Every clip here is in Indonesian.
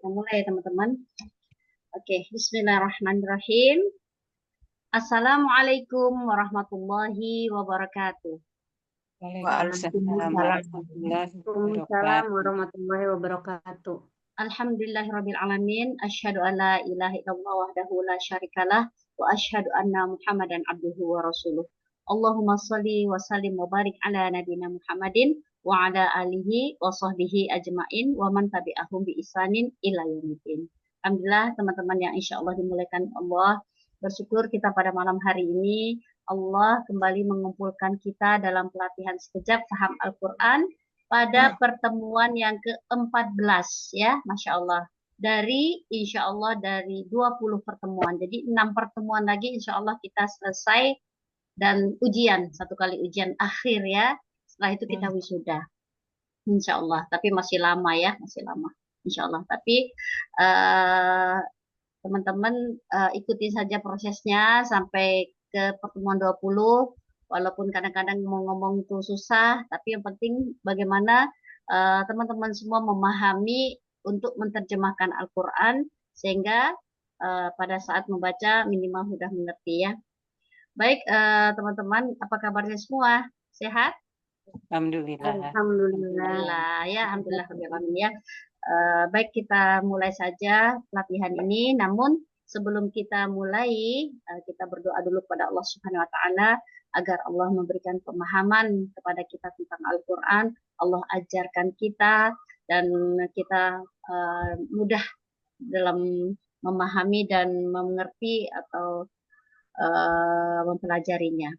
kita mulai ya teman-teman. Oke, bismillahirrahmanirrahim. Assalamualaikum warahmatullahi wabarakatuh. Waalaikumsalam warahmatullahi wabarakatuh. Alhamdulillahirabbil alamin, asyhadu an la ilaha illallah wahdahu la syarikalah wa asyhadu anna Muhammadan abduhu wa rasuluh. Allahumma shalli wa sallim wa barik ala nabiyina Muhammadin wa ala alihi wa sahbihi ajmain wa man tabi'ahum bi ihsanin ila yaumiddin. Alhamdulillah teman-teman yang insyaallah dimulaikan Allah, bersyukur kita pada malam hari ini Allah kembali mengumpulkan kita dalam pelatihan sekejap paham Al-Qur'an pada pertemuan yang ke-14 ya, Masya Allah. Insya Allah dari 20 pertemuan. Jadi 6 pertemuan lagi insya Allah kita selesai dan ujian, satu kali ujian akhir ya. Setelah itu kita wisuda. Insya Allah. Tapi masih lama ya, masih lama. Insya Allah. Tapi teman-teman ikuti saja prosesnya sampai ke pertemuan 20. Walaupun kadang-kadang ngomong-ngomong itu susah, tapi yang penting bagaimana teman-teman semua memahami untuk menerjemahkan Al-Quran, sehingga pada saat membaca minimal sudah mengerti ya. Baik teman-teman, apa kabarnya semua? Sehat? Alhamdulillah. Alhamdulillah ya, alhamdulillah ya. Baik, kita mulai saja pelatihan ini. Namun sebelum kita mulai, kita berdoa dulu kepada Allah Subhanahu wa Ta'ala agar Allah memberikan pemahaman kepada kita tentang Al-Quran. Allah ajarkan kita dan kita mudah dalam memahami dan mengerti atau mempelajarinya.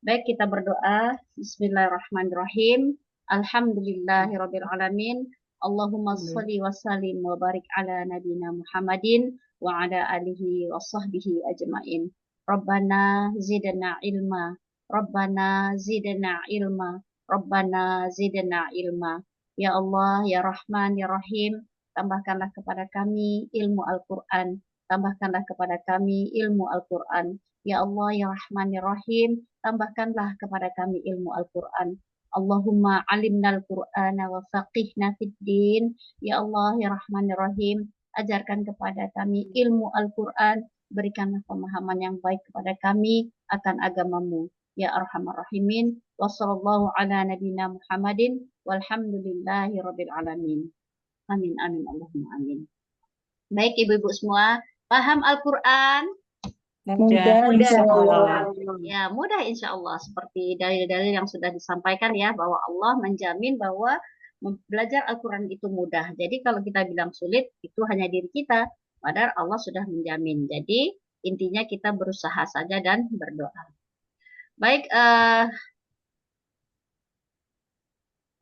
Baik, kita berdoa. Bismillahirrahmanirrahim. Alhamdulillahirabbil alamin. Allahumma shalli wa sallim wa barik ala nabiyina Muhammadin wa ala alihi wa sahbihi ajmain. Rabbana zidna ilma. Rabbana zidna ilma. Rabbana zidna ilma. Ya Allah, ya Rahman, ya Rahim, tambahkanlah kepada kami ilmu Al-Quran. Tambahkanlah kepada kami ilmu Al-Quran. Ya Allah, ya Rahman, ya Rahim, tambahkanlah kepada kami ilmu Al-Quran. Allahumma alimnal Qur'ana wa faqihna fid din. Ya Allah, ya Rahman, ya Rahim, ajarkan kepada kami ilmu Al-Quran. Berikanlah pemahaman yang baik kepada kami akan agamamu. Ya Arhamar Rahimin. Wassallallahu ala nabiyina Muhammadin. Walhamdulillahi rabbil alamin. Amin, amin, Allahumma amin. Baik ibu-ibu semua, paham Al-Quran? Mudah, insya Allah. Ya, mudah insya Allah. Seperti dalil-dalil yang sudah disampaikan ya, bahwa Allah menjamin bahwa belajar Al-Quran itu mudah. Jadi kalau kita bilang sulit, itu hanya diri kita. Padahal Allah sudah menjamin. Jadi intinya kita berusaha saja dan berdoa. Baik,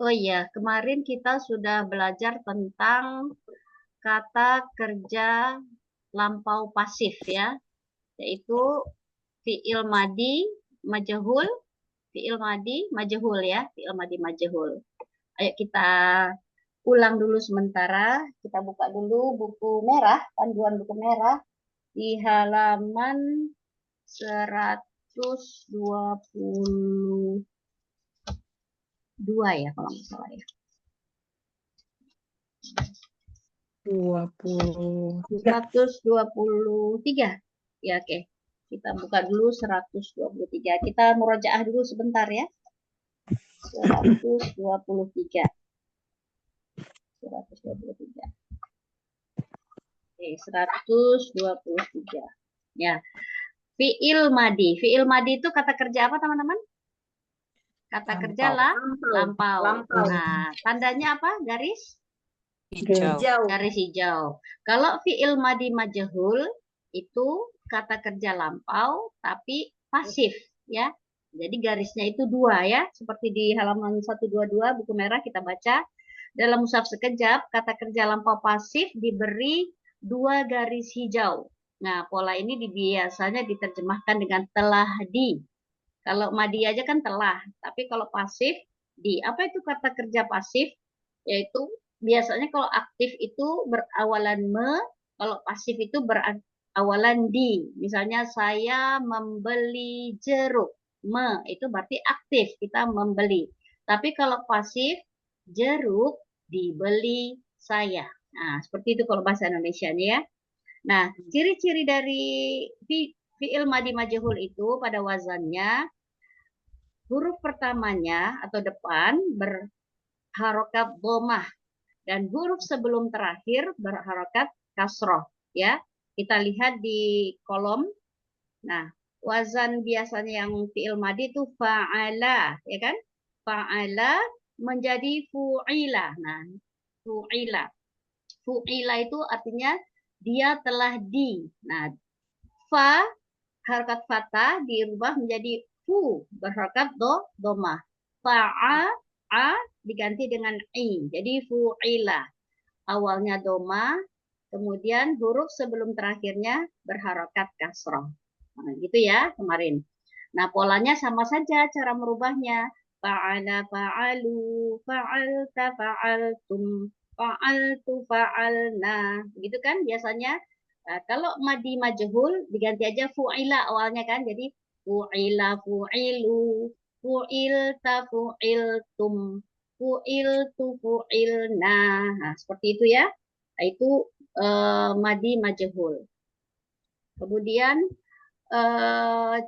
oh iya, kemarin kita sudah belajar tentang kata kerja lampau pasif ya, yaitu fi'il madi majhul, fi'il madi majhul ya, fi'il madi majhul. Ayo kita ulang dulu sementara, kita buka dulu buku merah, panduan buku merah di halaman 122 ya kalau nggak salah ya. 123 ya, oke. Kita buka dulu 123. Kita murojaah dulu sebentar ya. 123. 123. Oke, 123. Ya. Fi'il madi. Fi'il madi itu kata kerja apa, teman-teman? Kata kerja lampau. Nah, tandanya apa? Garis Hijau. garis hijau. Kalau fi'il madi majhul itu kata kerja lampau tapi pasif ya. Jadi garisnya itu 2 ya. Seperti di halaman 122 buku merah kita baca. Dalam mushaf sekejap kata kerja lampau pasif diberi 2 garis hijau. Nah, pola ini biasanya diterjemahkan dengan telah di. Kalau madi aja kan telah, tapi kalau pasif di. Apa itu kata kerja pasif? Yaitu biasanya kalau aktif itu berawalan me, kalau pasif itu berawalan di. Misalnya saya membeli jeruk. Me itu berarti aktif, kita membeli. Tapi kalau pasif, jeruk dibeli saya. Nah, seperti itu kalau bahasa Indonesianya ya. Nah, ciri-ciri dari fi'il madi majhul itu pada wazannya, huruf pertamanya atau depan berharokat dhammah dan huruf sebelum terakhir berharokat kasroh ya. Kita lihat di kolom. Nah, wazan biasanya yang fi'il madi itu fa'ala, ya kan? Fa'ala menjadi fu'ila. Nah, fu'ila. Fu'ila itu artinya dia telah di. Nah, fa harakat fathah dirubah menjadi fu berharakat domah. Fa'a a diganti dengan i. Jadi fu'ila. Awalnya doma, kemudian huruf sebelum terakhirnya berharokat kasroh. Nah, gitu ya kemarin. Nah, polanya sama saja cara merubahnya. Fa'ala fa'alu, fa'alta fa'altum, fa'altu fa'alna. Begitu kan biasanya. Nah, kalau madi majhul diganti aja fu'ila awalnya kan. Jadi fu'ila fu'ilu, fu'ilta fu'iltum, fu'iltu fu'ilna. Nah, seperti itu ya. Nah, itu madi majhul. Kemudian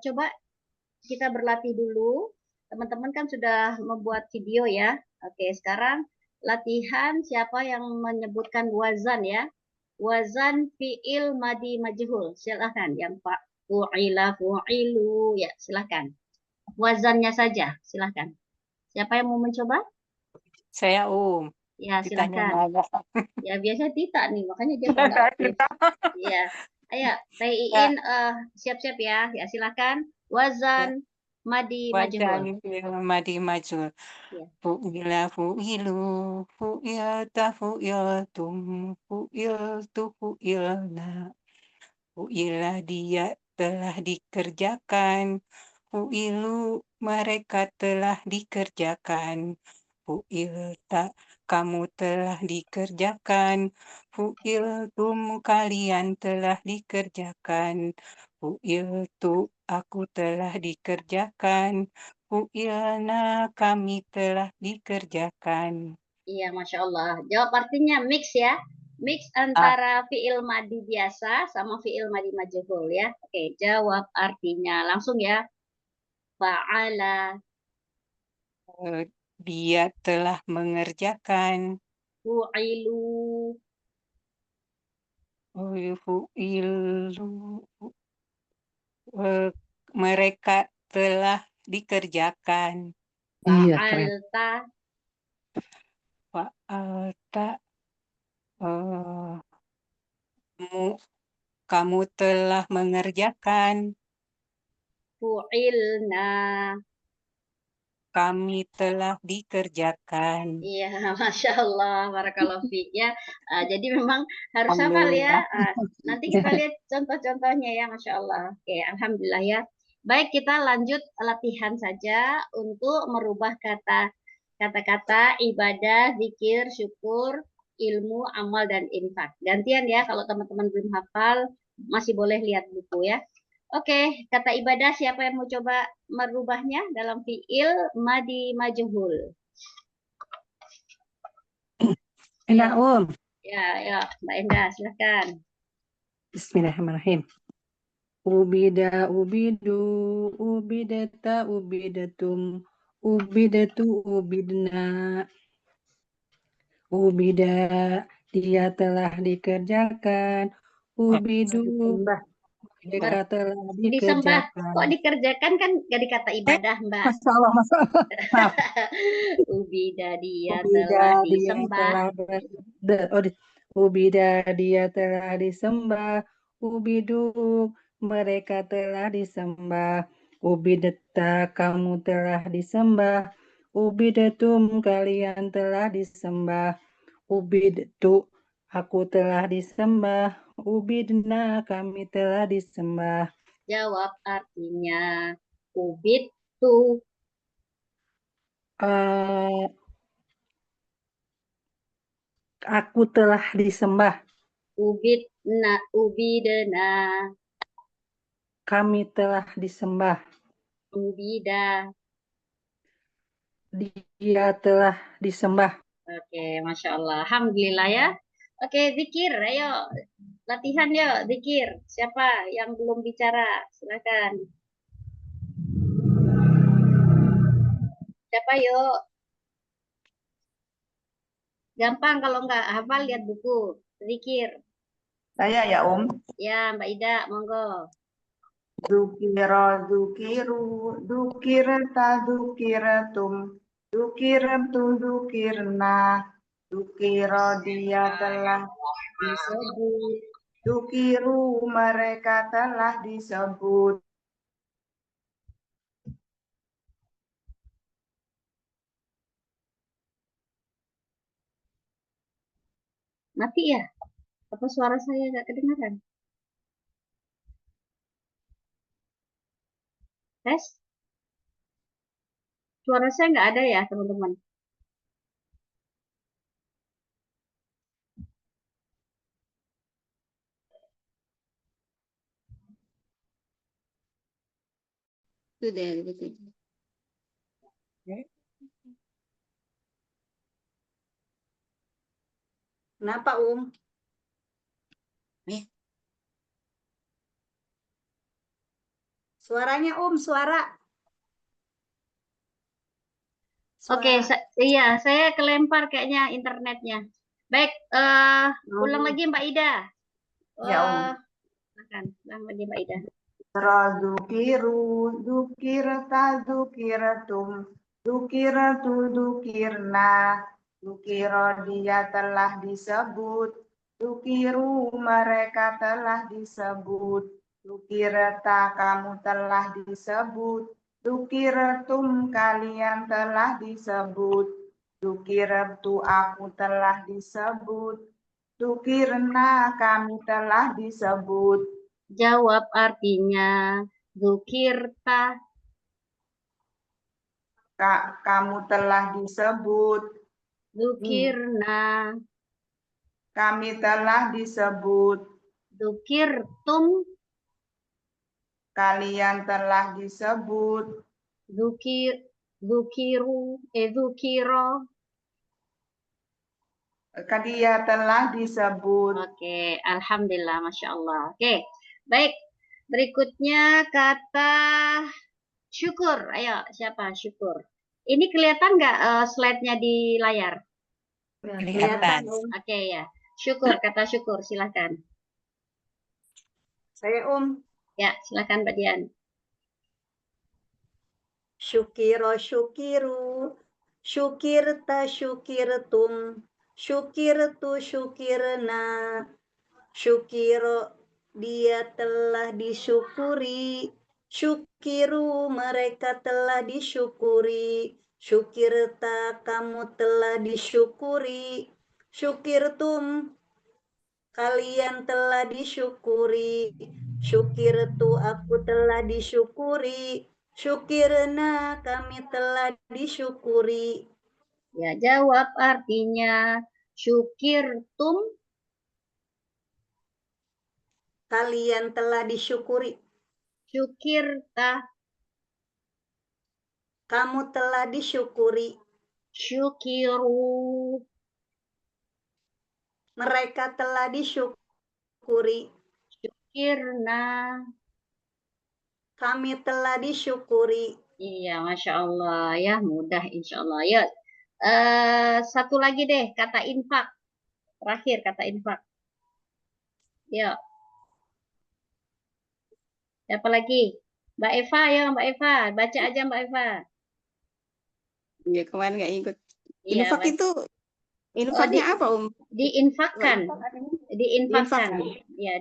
coba kita berlatih dulu. Teman-teman kan sudah membuat video ya. Oke, sekarang latihan siapa yang menyebutkan wazan ya. Wazan fi'il madi majhul. Silahkan yang Pak fu'ila fu'ilu ya, silahkan. Wazannya saja, silahkan. Siapa yang mau mencoba? Saya Ya, ditanya silahkan. Mama. Ya, biasanya Tita nih, makanya dia nggak aktif. Iya. Ayo, Taiin siap-siap ya. Ya, silahkan. Wazan madi majhul. Wazan fi'il madi majhul. Ya. Fu'ila fu'ilu, fu'ilta fu'iltum, fu'iltu fu'ilna. Fu'ila dia telah dikerjakan. Fu'ilu mereka telah dikerjakan. Fu'ilta kamu telah dikerjakan. Fu'iltum kalian telah dikerjakan. Fu'iltu aku telah dikerjakan. Fu'ilna kami telah dikerjakan. Iya, Masya Allah. Jawab artinya mix ya. Mix antara fi'il madi biasa sama fi'il madi majhul ya. Oke, jawab artinya. Langsung ya. Fa'ala, Dia telah mengerjakan. fu'ilu, Fu'ilu, mereka telah dikerjakan. Iya, keren. fa'alta, Fa'alta, kamu telah mengerjakan. fu'ilna. Kami telah dikerjakan. Iya, Masya Allah, barakallahu fiik ya. Jadi memang harus hafal ya. Alhamdulillah. Nanti kita lihat contoh-contohnya ya, Masya Allah. Oke, Alhamdulillah ya. Baik, kita lanjut latihan saja untuk merubah kata-kata ibadah, zikir, syukur, ilmu, amal, dan infak. Gantian ya, kalau teman-teman belum hafal, masih boleh lihat buku ya. Oke, kata ibadah siapa yang mau coba merubahnya dalam fiil madi majhul? Enak, Ya, ya, Mbak Endah, silakan. Bismillahirrahmanirrahim. Ubida, ubidu, ubidata, ubidatum, ubidatu, ubidna. Ubida, dia telah dikerjakan. Ubidu, mereka telah Disembah. dikerjakan. Kok dikerjakan kan gak dikata ibadah, Mbak. Masya Allah, Masya Allah. Maaf. Ubida dia Ubida, telah dia disembah. Ubida, dia telah disembah. Ubidu, mereka telah disembah. Ubidata, kamu telah disembah. Ubidatum, kalian telah disembah. Ubidtu, aku telah disembah. Ubidna, kami telah disembah. Jawab artinya ubid tu. Aku telah disembah. Ubidna. Kami telah disembah. Ubida. Dia telah disembah. Oke, Masya Allah. Alhamdulillah ya. Oke, zikir, ayo. Latihan yuk, zikir. Siapa yang belum bicara? Silakan. Siapa yuk? Gampang kalau nggak hafal lihat buku. Zikir. Saya ya Ya, Mbak Ida, monggo. Dukiro, dukiru, dukirta, dukiratum, dukirtu, dukirna, dukiro dia telah disebut, dukiru mereka telah disebut. Mati ya? Apa suara saya nggak kedengaran? Tes? Suara saya nggak ada ya, teman-teman? Sudah, betul. Kenapa, Suaranya, suara. Oke, iya, saya kelempar kayaknya internetnya. Baik, ulang lagi Mbak Ida. Ya, Silakan, ulang lagi Mbak Ida. Dukiru, dukirta, dukiratum, dukirtu, dukirna, dukiro dia telah disebut, dukiru mereka telah disebut, dukirta kamu telah disebut, dukirtum kalian telah disebut, dukirtu aku telah disebut, dukirna kami telah disebut. Jawab artinya Zukirta. Kamu telah disebut. Zukirna. Kami telah disebut. Zukirtum. Kalian telah disebut. Zukiro. Dia telah disebut. Oke, alhamdulillah, masya Allah. Oke, baik. Berikutnya kata syukur. Ayo, siapa syukur? Ini kelihatan nggak slide-nya di layar? Kelihatan. Oke ya. Syukur, kata syukur, silahkan. Saya, Ya, silahkan Mbak Dian. Syukiro, syukiru, syukirta, syukirtum, syukirtu, syukirna, syukiro dia telah disyukuri, syukiru mereka telah disyukuri, syukirta kamu telah disyukuri, syukirtum kalian telah disyukuri, syukirtu aku telah disyukuri, syukirna kami telah disyukuri. Ya, jawab artinya syukirtum. Kalian telah disyukuri. Syukirta. Kamu telah disyukuri. Syukiru. Mereka telah disyukuri. Syukirna. Kami telah disyukuri. Iya, Masya Allah. Ya, mudah insya Allah. Ya, satu lagi deh, kata infak. Terakhir, kata infak. Ya. Siapa lagi? Mbak Eva, ya Mbak Eva. Baca aja Mbak Eva. Iya, kemarin nggak ikut. Iya, Infak itu, infaknya apa, diinfakkan. Diinfakkan. Diinfakkan. Ya,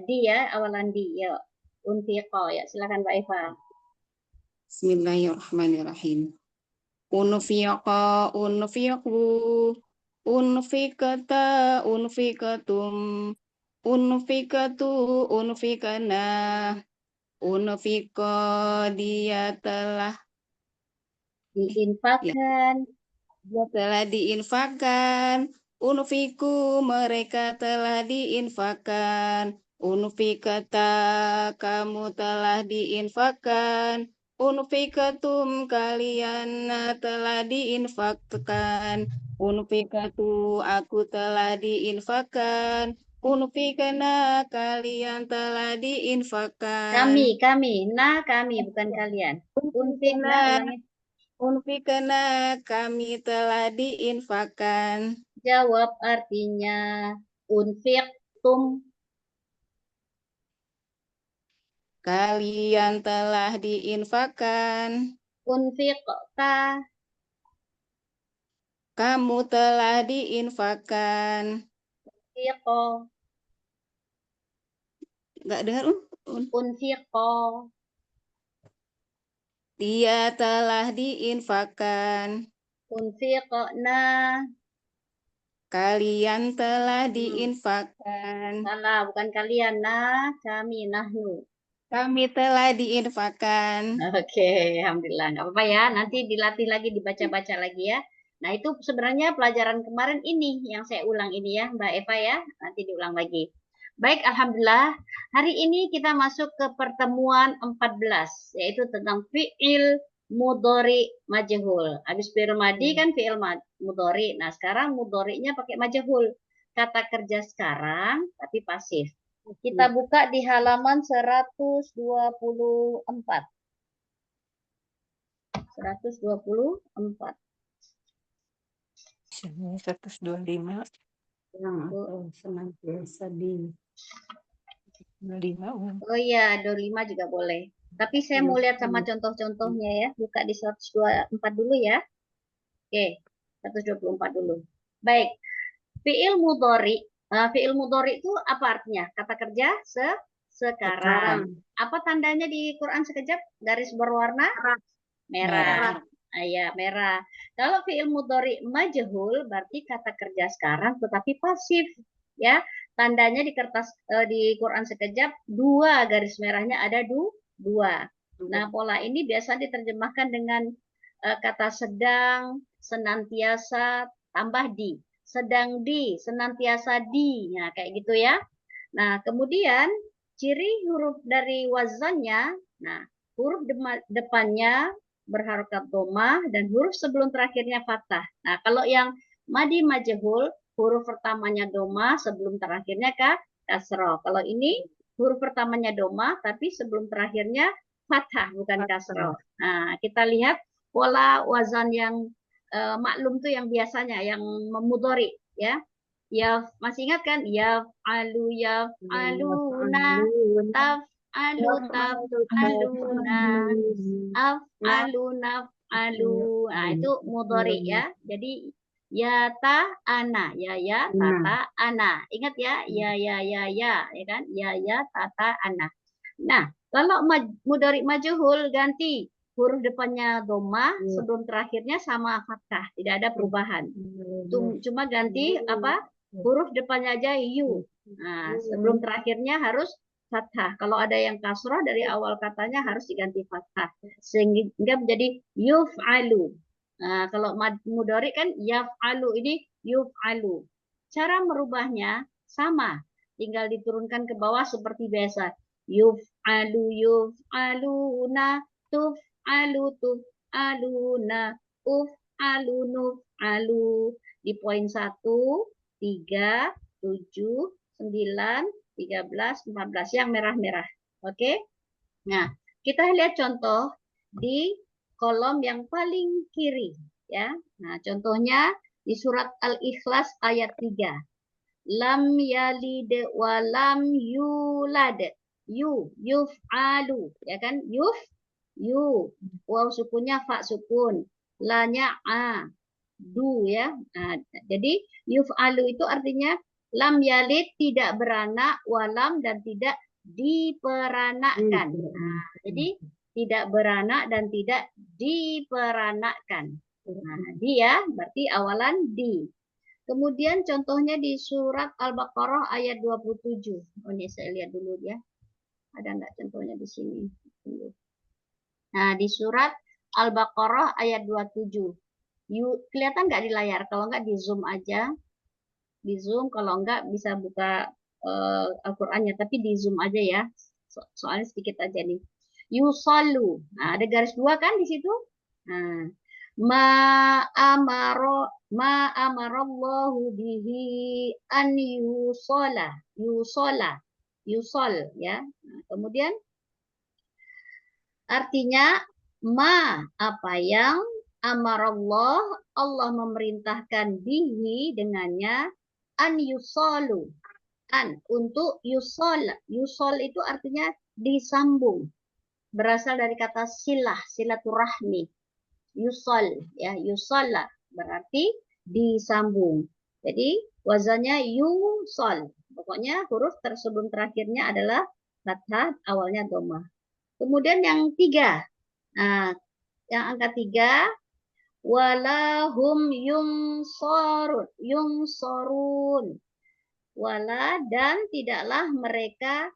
awalan di. Ya. Unfiqo. Ya, silakan Mbak Eva. Bismillahirrahmanirrahim. Unfiqa, unfiqu, unfiqata, unfiqatum, unfiqatu, unfiqana, unfiqa dia telah Diinfakkan. Dia telah diinfakkan. Unfiku mereka telah diinfakkan. Unfikata kamu telah diinfakkan. Unfikatum kalian telah diinfakkan. Unfikatu aku telah diinfakkan. Unfikana kalian telah diinfakkan. Kami. Nah, kami bukan kalian. Unfik, nah, ulangi. Unfikana kami telah diinfakkan. Jawab artinya unfiktum. Kalian telah diinfakkan. Unfikta. Kamu telah diinfakkan. Unfiqo. Enggak dengar? Unfiqo. Dia telah diinfakkan. Unfiqna. Kalian telah diinfakkan. Salah, bukan kalian. Nah, kami, nahnu. Kami telah diinfakkan. Oke, alhamdulillah. Nggak apa-apa ya. Nanti dilatih lagi, dibaca-baca lagi ya. Nah, itu sebenarnya pelajaran kemarin ini yang saya ulang ini ya, Mbak Eva ya. Nanti diulang lagi. Baik, alhamdulillah. Hari ini kita masuk ke pertemuan 14, yaitu tentang fi'il mudhari majhul. Habis fi'il madi kan fi'il mudhari. Nah, sekarang mudhari'nya pakai majhul. Kata kerja sekarang tapi pasif. Kita buka di halaman 124. 124. 125 senantiasa di 25. Oh iya, 25 juga boleh. Tapi saya mau lihat sama contoh-contohnya ya. Buka di 124 dulu ya. Oke, 124 dulu. Baik. Fi'il mudhari. Fi'il mudhari itu apa artinya? Kata kerja sekarang. Apa tandanya di Quran sekejap? Garis berwarna merah. Ya, merah. Kalau fi'il mudhari majhul berarti kata kerja sekarang tetapi pasif. Ya, tandanya di kertas di Quran sekejap dua garis merahnya ada dua. Nah, pola ini biasa diterjemahkan dengan kata sedang, senantiasa, tambah di. Sedang di, senantiasa di. Nah, kayak gitu ya. Nah, kemudian ciri huruf dari wazannya, nah, huruf depannya berharokat domah dan huruf sebelum terakhirnya fathah. Nah, kalau yang madi majhul, huruf pertamanya domah, sebelum terakhirnya kasroh. Kalau ini huruf pertamanya domah, tapi sebelum terakhirnya fathah, bukan kasroh. Nah, kita lihat pola wazan yang maklum tuh yang biasanya, yang memudhari, ya. Ya, masih ingat kan? Ya aluna, aluna, aluna, alu. Nah, itu mudhari ya. Jadi ya ta ana, ya tata ana. Ingat ya, ya kan? Ya tata ana. Nah, kalau mudhari majhul ganti huruf depannya doma, sebelum terakhirnya sama fathah, tidak ada perubahan. Cuma ganti apa? Huruf depannya aja yu. Nah, sebelum terakhirnya harus fathah. Kalau ada yang kasroh dari awal katanya harus diganti fathah. Sehingga menjadi yuf'alu. Nah, kalau mudhari kan yaf'alu, ini yuf'alu. Cara merubahnya sama. Tinggal diturunkan ke bawah seperti biasa. Yuf'alu, yuf'aluna, tuf'alu, tuf'aluna, uf'alu, nuf'alu. Di poin 1, 3, 7, 9, 13, 14 yang merah-merah. Oke? Nah, kita lihat contoh di kolom yang paling kiri ya. Nah, contohnya di surat Al-Ikhlas ayat 3. Lam yalid wa lam yulad. Yuf'alu, ya kan? Waw sukunnya fa sukun. Lanya a. Du ya. Nah, jadi yuf'alu itu artinya lam yalid tidak beranak, walam dan tidak diperanakkan. Nah, jadi tidak beranak dan tidak diperanakkan. Nah, dia berarti awalan di. Kemudian contohnya di surat Al-Baqarah ayat 27. Oh, ini saya lihat dulu ya. Ada enggak contohnya di sini? Nah, di surat Al-Baqarah ayat 27. Kelihatan nggak di layar? Kalau nggak di zoom aja, di zoom. Kalau nggak bisa buka Al-Qur'annya, tapi di zoom aja ya. Soalnya sedikit aja nih. Yusallu. Nah, ada garis 2 kan di situ. Nah, ma amarallahu bihi an yusol ya. Nah, kemudian artinya apa yang amarallah Allah memerintahkan bihi dengannya an yusolu untuk yusol itu artinya disambung, berasal dari kata silaturahmi. Yusol ya, yusolla berarti disambung. Jadi wazannya yusol. Pokoknya huruf tersebut terakhirnya adalah fathah, awalnya dhammah. Kemudian yang 3. Nah, yang angka 3 walahum yungsorun. Wala dan tidaklah mereka,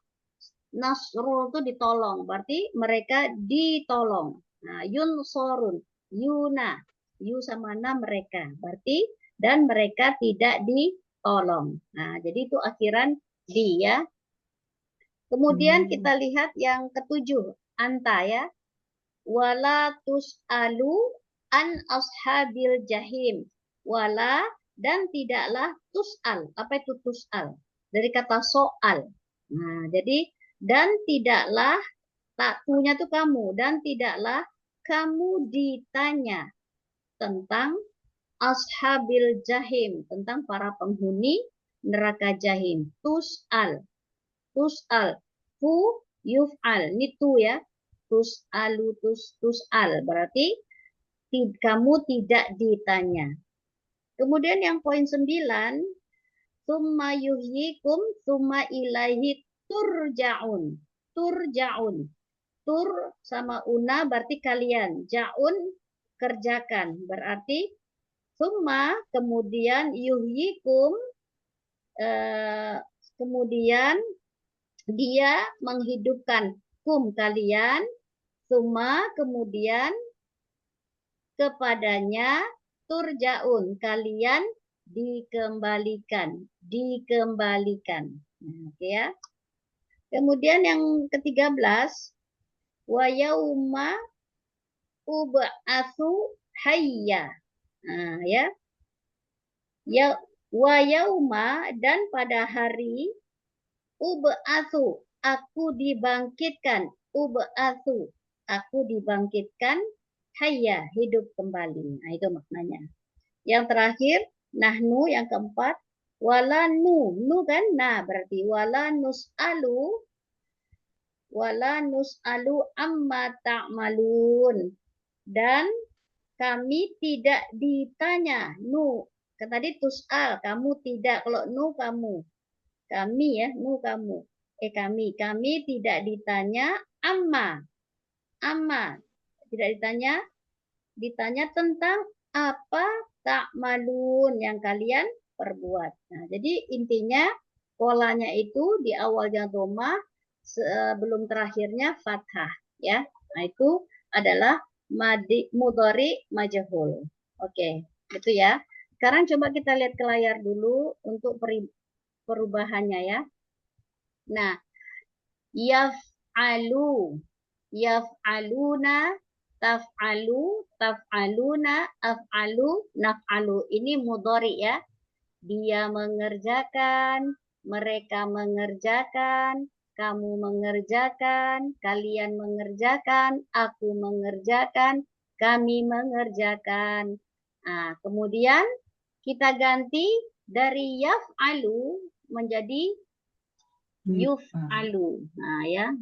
nasrul itu ditolong, berarti mereka ditolong. Nah, yunsorun, yuna, yu sama na mereka, berarti dan mereka tidak ditolong. Nah, jadi itu akhiran di ya. Kemudian kita lihat yang ke-7, anta ya. Wala tus'alu an ashabil jahim. Wala dan tidaklah tus'al. Apa itu tus'al? Dari kata soal. Nah, jadi dan tidaklah, taktunya tuh kamu, dan tidaklah kamu ditanya tentang ashabil jahim, tentang para penghuni neraka jahim. Tus'al. Tus'al. Fu yuf'al. Ini tu ya. Tus'alu tus'al. Berarti kamu tidak ditanya. Kemudian yang poin 9, summa yuhyikum summa ilaihi turja'un. Turja'un. Tur sama una berarti kalian. Ja'un kerjakan. Berarti summa kemudian yuhyikum kemudian dia menghidupkan kum kalian. Summa kemudian kepadanya turjaun kalian dikembalikan. Nah, oke ya. Kemudian yang ke-13 wa yauma ub'atsu hayya. Nah, ya. Ya wa yauma dan pada hari ub'atsu aku dibangkitkan. Ub'atsu aku dibangkitkan, hayya hidup kembali. Nah, itu maknanya. Yang terakhir nahnu yang keempat wala nu kan, nah berarti wala nus'alu amma ta'malun, dan kami tidak ditanya. Nu tadi tus'al, kamu tidak. Kalau nu kamu, kami ya, nu kamu, kami tidak ditanya amma tidak ditanya tentang apa ta'malun yang kalian perbuat. Nah, jadi intinya polanya itu di awalnya dhammah, sebelum terakhirnya fathah ya. Nah, itu adalah mudhari majhul. Oke, itu ya. Sekarang coba kita lihat ke layar dulu untuk perubahannya ya. Nah, yaf'aluna, taf'aluna, af'alu, naf'alu. Ini mudhari ya. Dia mengerjakan, mereka mengerjakan, kamu mengerjakan, kalian mengerjakan, aku mengerjakan, kami mengerjakan. Nah, kemudian kita ganti dari yaf'alu menjadi yuf'alu. Nah, ya.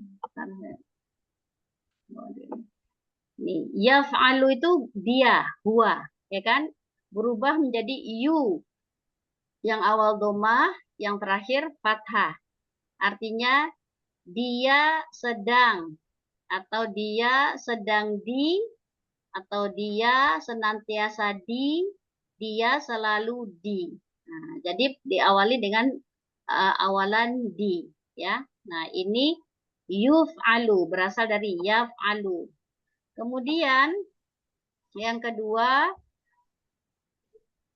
Nih, yaf'alu itu dia, huwa, ya kan? Berubah menjadi yu. Yang awal dhammah, yang terakhir fathah. Artinya dia sedang, atau dia sedang di, atau dia senantiasa di, dia selalu di. Nah, jadi diawali dengan awalan di, ya. Nah, ini yuf'alu, berasal dari yaf'alu. Kemudian yang kedua,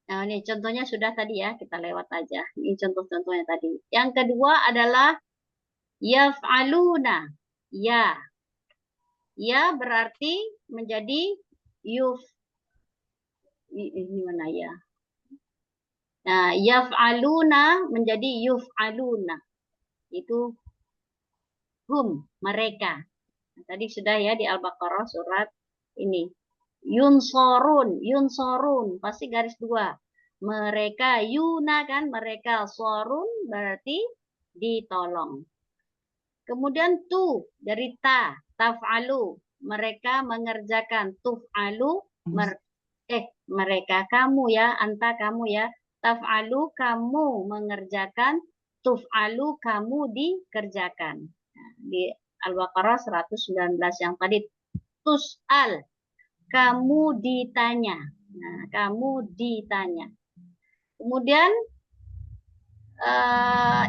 nah ini contohnya sudah tadi ya, kita lewat aja. Ini contoh-contohnya tadi. Yang kedua adalah yaf'aluna. Ya. Ya berarti menjadi Ini mana ya? Nah, yaf'aluna menjadi yuf'aluna. Itu hum, mereka. Nah, tadi sudah ya di Al-Baqarah surat ini. Yunsorun, yunsorun, pasti garis 2. Mereka yuna kan, mereka sorun berarti ditolong. Kemudian tu dari taf'alu, mereka mengerjakan, tuf'alu, mereka kamu ya, anta kamu ya, taf'alu kamu mengerjakan, tuf'alu kamu dikerjakan. Nah, di Al-Baqarah 119 yang tadi tus'al, kamu ditanya. Nah, kamu ditanya. Kemudian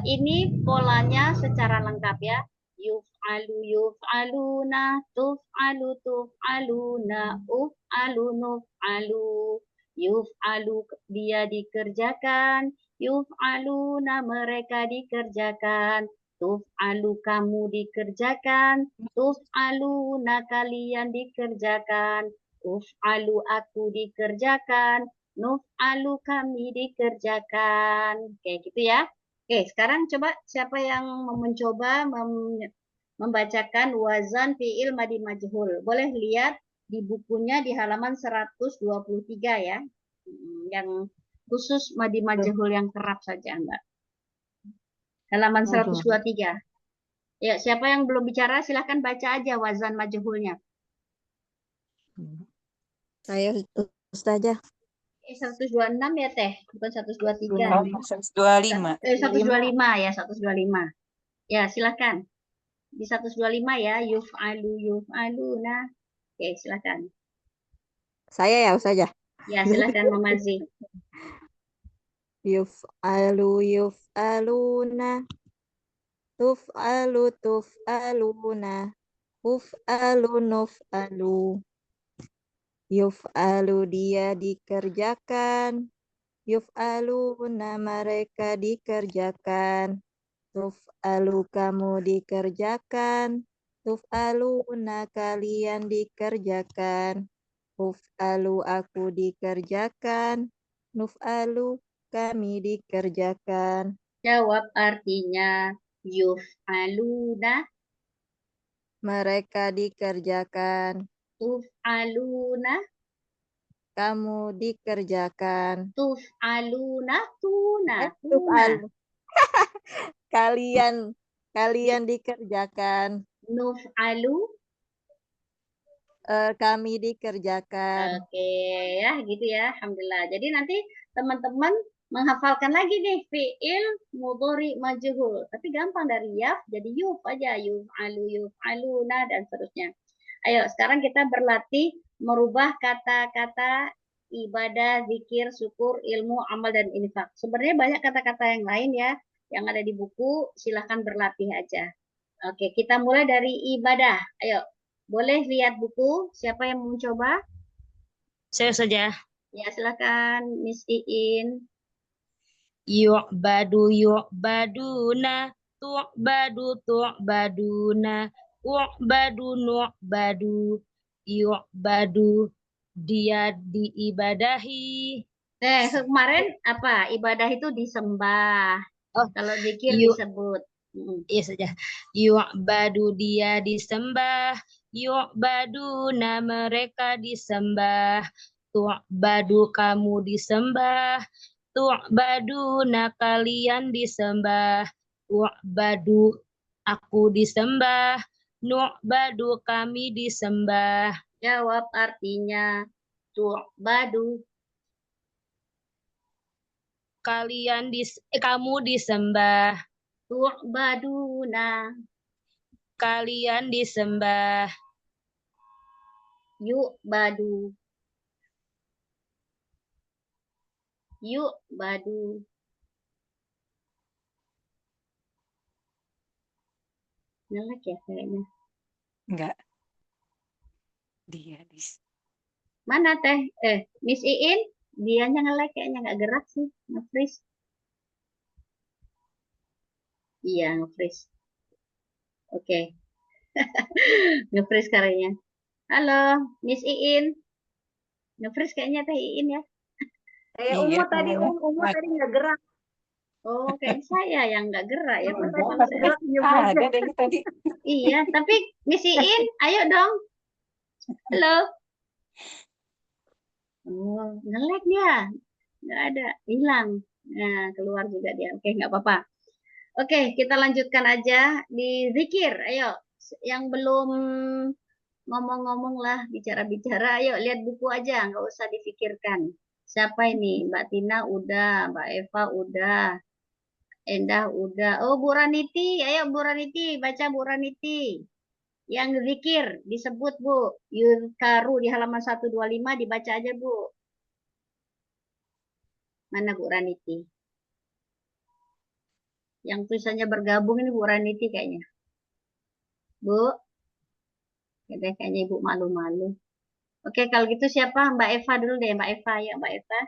ini polanya secara lengkap ya. Yuf'alu yuf'aluna, tuf'alu tuf'aluna, uf'alu nuf'alu. Yuf'alu dia dikerjakan, yuf'aluna mereka dikerjakan, tuf'alu kamu dikerjakan, tuf'aluna kalian dikerjakan, uf'alu aku dikerjakan, nuf'alu kami dikerjakan. Kayak gitu ya. Oke, sekarang coba siapa yang mencoba membacakan wazan fi'il madi majhul. Boleh lihat di bukunya di halaman 123 ya. Yang khusus madi majhul yang kerap saja, Mbak. Halaman 123. Ya, siapa yang belum bicara silahkan baca aja wazan majhulnya. Saya Ustazah. 126 ya Teh, bukan 123. 125. 125 ya, 125. Ya, silakan. Di 125 ya, yuf'aluna. Oke, silakan. Saya ya Ustazah. Ya, silakan Mamazi. Yuf'alu yuf'aluna. Tuf'alu tuf'aluna. Uf'alu nuf'alu. Yuf'alu dia dikerjakan. Yuf'aluna mereka dikerjakan. Tuf'alu kamu dikerjakan. Tuf'aluna kalian dikerjakan. Uf'alu aku dikerjakan. Nuf'alu kami dikerjakan. Jawab artinya yuf'aluna, Mereka dikerjakan. tuf'aluna, Kamu dikerjakan. tuf'aluna, tuna. Tuf'alu. Kalian dikerjakan. Nuf'alu. Kami dikerjakan. Oke ya, gitu ya. Alhamdulillah. Jadi nanti teman-teman menghafalkan lagi nih fi'il mudhari majhul. Tapi gampang dari yaf jadi yuf aja, yuf'alu, yuf'aluna dan seterusnya. Ayo, sekarang kita berlatih merubah kata-kata ibadah, zikir, syukur, ilmu, amal dan infak. Sebenarnya banyak kata-kata yang lain ya yang ada di buku, silahkan berlatih aja. Oke, kita mulai dari ibadah. Ayo, boleh lihat buku. Siapa yang mau mencoba? Saya saja. Ya, silakan Miss Iin. Yu'badu yu'baduna, tu'badu tu'baduna, u'badu nu'badu, yu'badu dia diibadahi. Kemarin apa? Ibadah itu disembah. Oh, kalau zikir yu- disebut. Iya saja. Yu'badu dia disembah, yu'baduna mereka disembah, tu'badu kamu disembah, tu'baduna kalian disembah, tu'badu aku disembah, nu'badu kami disembah. Jawab artinya tu'badu. Kamu disembah, Tu'baduna. kalian disembah. Yu'badu. Yu'badu. Ngelek ya kayaknya. Enggak. Dia Mana Teh? Miss Iin, dianya ngelek kayaknya nggak gerak sih, nge-freeze. Iya, nge-freeze. Oke. Nge-freeze kayaknya. Halo, Miss Iin. Nge-freeze kayaknya Teh Iin ya. Kayak Iya, tadi namanya tadi nggak gerak. Oh, kayak saya yang nggak gerak ya. Enggak, Padahal tapi saya. Gerak senyum aja. ada dari tadi. Iya, tapi ngisiin, ayo dong. Halo. Oh, nge-lag dia. Nggak ada, hilang. Nah, keluar juga dia. Oke, nggak apa-apa. Oke, kita lanjutkan aja di zikir. Ayo, yang belum ngomong-ngomong lah, bicara-bicara. Ayo, lihat buku aja, nggak usah difikirkan. Siapa ini? Mbak Tina udah, Mbak Eva udah, Endah udah. Oh, Bu Raniti. Ayo, Bu Raniti, baca Bu Raniti. Yang zikir disebut, Bu. Yuzkaru di halaman 125 dibaca aja, Bu. Mana Bu Raniti? Yang tulisannya bergabung ini Bu Raniti kayaknya. Bu, kayaknya Ibu malu-malu. Oke, kalau gitu siapa? Mbak Eva dulu deh, Mbak Eva. Ya, Mbak Eva.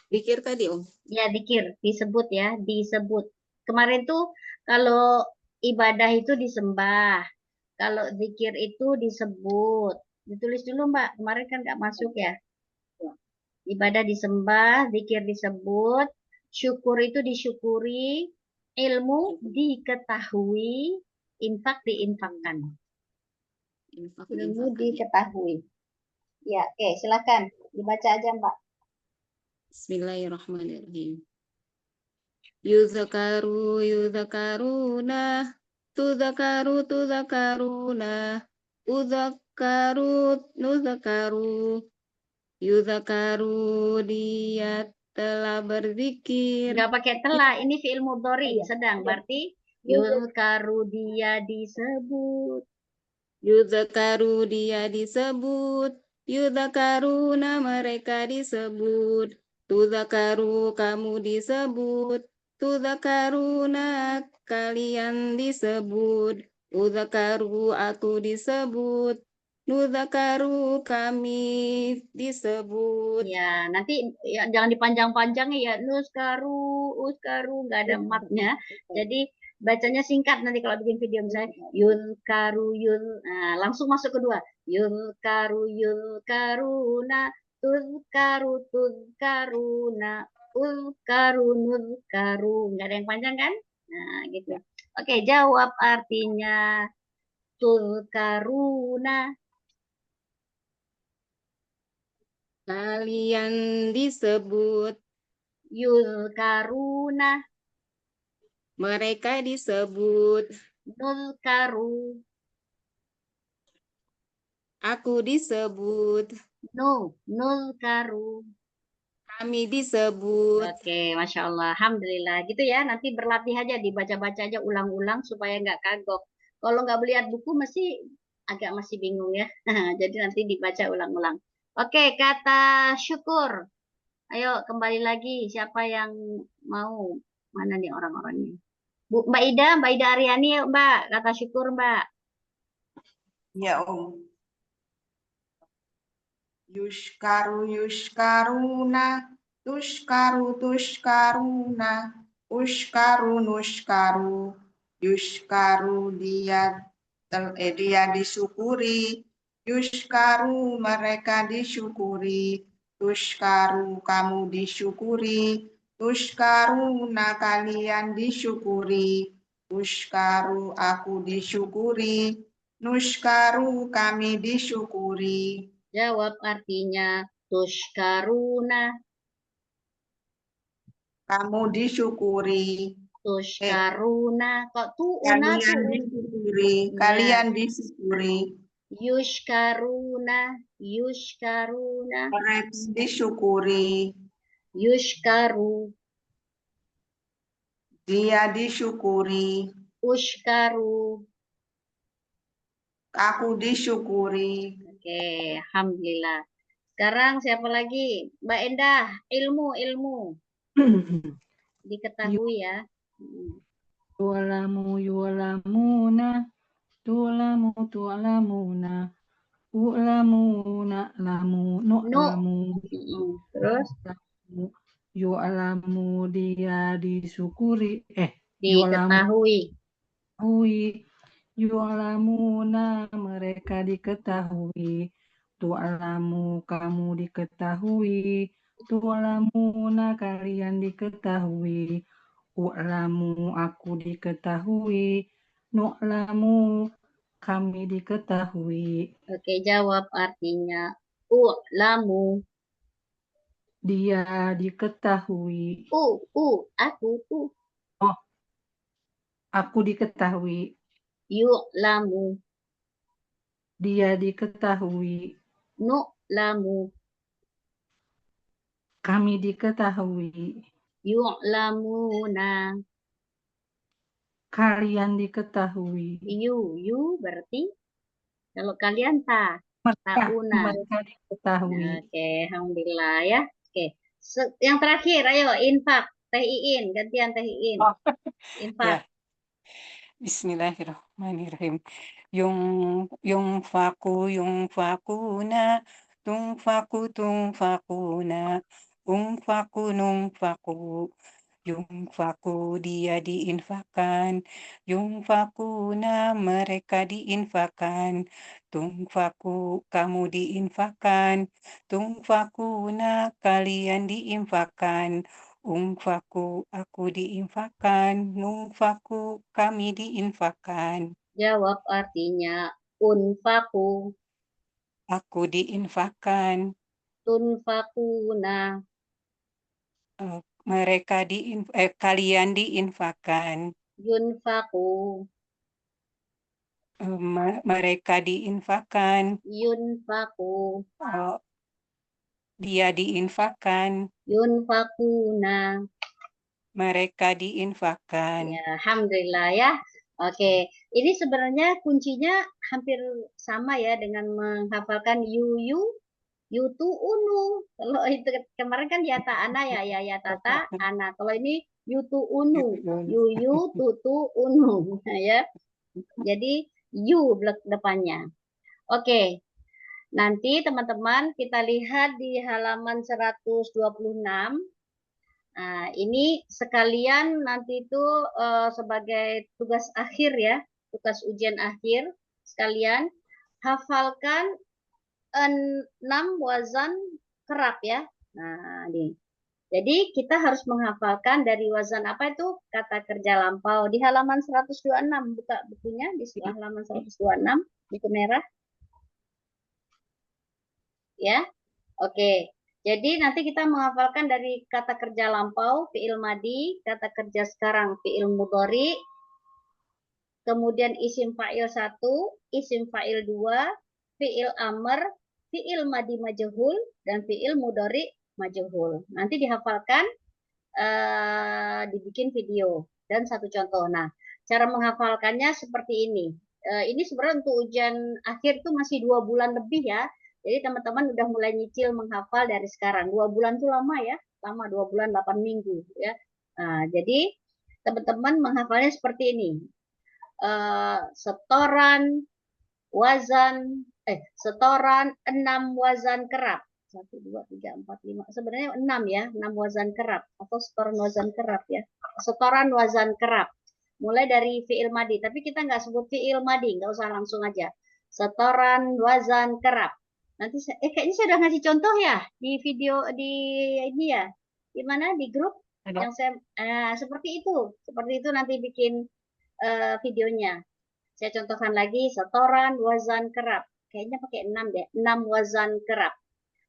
Dikir tadi, Om. Ya, zikir. Disebut ya, disebut. Kemarin tuh kalau ibadah itu disembah. Kalau zikir itu disebut. Ditulis dulu, Mbak. Kemarin kan nggak masuk ya. Ibadah disembah, zikir disebut, syukur itu disyukuri, ilmu diketahui, infak diinfakkan. Ilmu diketahui. Ya, oke, silakan dibaca aja, Mbak. Bismillahirrahmanirrahim. Yuzakaru yuzakaruna, tuzakaruna, uzakaru nuzakaru, yuzakaru dia telah berzikir. Nggak pakai telah, ini fi'il mudhari sedang, berarti yuzkaru dia disebut. Yuzakaru dia disebut, yuzakaruna mereka disebut, tuzakaru kamu disebut, tuzakaruna kalian disebut, uzakaru aku disebut, nuzakaru kami disebut. Ya, nanti ya, jangan dipanjang-panjang ya, uskaru, nggak ada matnya. Jadi bacanya singkat nanti kalau bikin video misalnya nah, langsung masuk kedua yulkaruna tuzkaruna nuzkaru, nggak ada yang panjang kan? Nah, gitu. Oke, jawab artinya tuzkaruna. Kalian disebut, Yulkaruna, mereka disebut, nulkaru, aku disebut, nulkaru. kami disebut. Oke, Masya Allah. Alhamdulillah. Gitu ya, nanti berlatih aja, dibaca-baca aja ulang-ulang supaya nggak kagok. Kalau nggak melihat buku masih bingung ya. Jadi nanti dibaca ulang-ulang. Oke, kata syukur. Ayo kembali lagi. Siapa yang mau? Mana nih orang-orangnya? Mbak Ida Aryani ya Mbak. Kata syukur Mbak. Ya, Om. Yushkaruna, tushkaruna, nushkaru, yushkaru dia disyukuri, yushkaru mereka disyukuri, tushkaru kamu disyukuri, tushkaruna kalian disyukuri, tushkaru aku disyukuri, nushkaru kami disyukuri. Jawab artinya tushkaruna. Kamu disyukuri. Tushkaruna. Kok una Kalian tuh? disyukuri. Ya. Kalian disyukuri. Yushkaruna. Mereka disyukuri. Yushkaru. Dia disyukuri. Ushkaru. Aku disyukuri. Oke, Alhamdulillah. Sekarang siapa lagi? Mbak Endah, ilmu. Diketahui ya. Yu'lamuna, tu'lamuna, u'lamuna, nu'lamu. Terus? Yu'lamu dia disyukuri. Diketahui. Yu'lamuna mereka diketahui. Tu'lamu kamu diketahui. tu'lamuna kalian diketahui, u'lamu aku diketahui, nu'lamu kami diketahui, Oke, jawab artinya. U'lamu. dia diketahui. Aku tu. Oh, aku diketahui, Yu'lamu. dia diketahui, Nu'lamu. kami diketahui, Yu'lamuna. kalian diketahui. You berarti kalau kalian tauna. Mereka diketahui. Oke, alhamdulillah ya. Oke. Yang terakhir, ayo infak. Teh Iin, gantian Teh Iin. Oh, Infak. ya. Bismillahirrahmanirrahim. Yungfakuna, tungfakuna, nungfaku. Yungfaku dia diinfakkan, yungfakuna mereka diinfakkan, tungfaku kamu diinfakkan, tungfakuna kalian diinfakkan, ungfaku aku diinfakkan, nungfaku kami diinfakkan. Jawab artinya unfaku, Aku diinfakkan, tunfakuna, mereka kalian diinfakkan, yunfaku, mereka diinfakkan, yunfaku, dia diinfakkan, yunfakuna. mereka diinfakkan. Ya, alhamdulillah ya. Oke, ini sebenarnya kuncinya hampir sama ya dengan menghafalkan yutu unu. Kalau itu kemarin kan yata ana ya tata ana. Kalau ini yutu unu, yuyu tutu unu ya. Jadi yu depannya. Oke. Nanti teman-teman kita lihat di halaman 126. Nah, ini sekalian nanti itu sebagai tugas akhir ya, tugas ujian akhir sekalian hafalkan 6 wazan kerap ya. Nah, ini. Jadi kita harus menghafalkan dari wazan apa itu kata kerja lampau di halaman 126, buka bukunya di halaman 126 buku merah. Ya. Oke. Jadi nanti kita menghafalkan dari kata kerja lampau, fi'il madi, kata kerja sekarang, fi'il mudhari, kemudian isim fa'il 1, isim fa'il 2, fi'il amr, fi'il madi majhul, dan fi'il mudhari majhul. Nanti dihafalkan, dibikin video dan satu contoh. Nah, cara menghafalkannya seperti ini. Ini sebenarnya untuk ujian akhir tuh masih 2 bulan lebih ya. Jadi teman-teman udah mulai nyicil menghafal dari sekarang. 2 bulan tuh lama ya, lama 2 bulan 8 minggu ya. Nah, jadi teman-teman menghafalnya seperti ini. Setoran setoran 6 wazan kerap. 1, 2, 3, 4, 5. Sebenarnya 6 ya, 6 wazan kerap atau setoran wazan kerap ya. Setoran wazan kerap. Mulai dari fi'il madi, tapi kita nggak sebut fi'il madi, nggak usah langsung aja. Setoran wazan kerap. Nanti kayaknya saya udah ngasih contoh ya di video di ini ya. Di mana di grup yang saya seperti itu nanti bikin videonya. Saya contohkan lagi setoran wazan kerap. Kayaknya pakai 6 deh. 6 wazan kerap.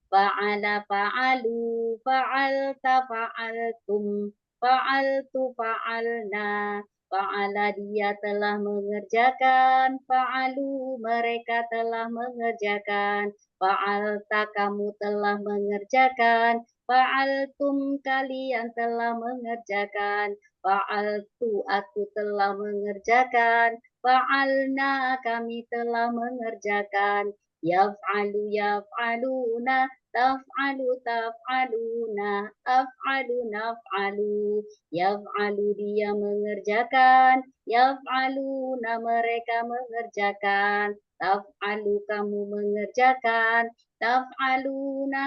Fa'ala fa'alu fa'alta fa'altum fa'altu fa'alna. Fa'ala dia telah mengerjakan. Fa'alu mereka telah mengerjakan. Fa'alta kamu telah mengerjakan. Fa'altum kalian telah mengerjakan. Fa'altu aku telah mengerjakan. Fa'alna kami telah mengerjakan. Yaf'alu yaf'aluna. Taf'alu taf'aluna. Af'alu naf'alu. Yaf'alu dia mengerjakan. Yaf'aluna mereka mengerjakan. Taf'alu kamu mengerjakan. Taf'aluna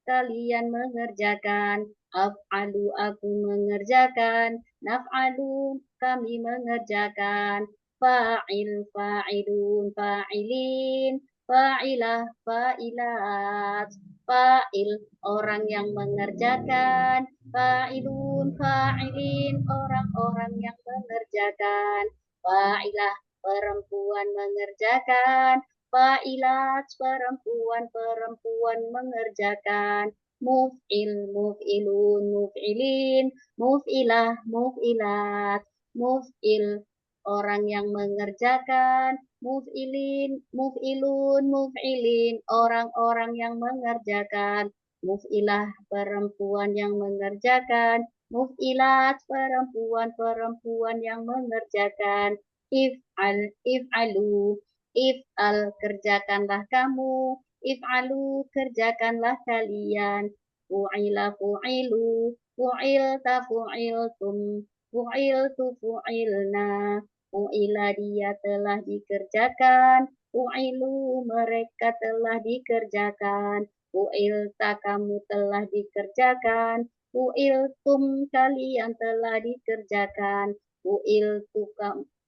kalian mengerjakan. Af'alu aku mengerjakan. Naf'alu kami mengerjakan. Fa'il, fa'ilun, fa'ilin, fa'ilah, fa'ilat. fa'il, orang yang mengerjakan, fa'ilun, fa'ilin, orang-orang yang mengerjakan, fa'ilah, perempuan mengerjakan, fa'ilat, perempuan-perempuan mengerjakan, muf'il, muf'ilun, muf'ilin, muf'ilah, muf'ilat, muf'il, orang yang mengerjakan, muf'ilin, muf'ilun, muf'ilin, orang-orang yang mengerjakan, muf'ilah, perempuan yang mengerjakan, muf'ilat, perempuan-perempuan yang mengerjakan, if'al, if'alu, if'al, kerjakanlah kamu, if'alu, kerjakanlah kalian, fu'ila, fu'ilu, fu'ilta, fu'iltum, fu'iltu, fu'ilna, fu'ila, dia telah dikerjakan, fu'ilu, mereka telah dikerjakan, fu'ilta, kamu telah dikerjakan, fu'iltum, kalian telah dikerjakan, fu'iltu,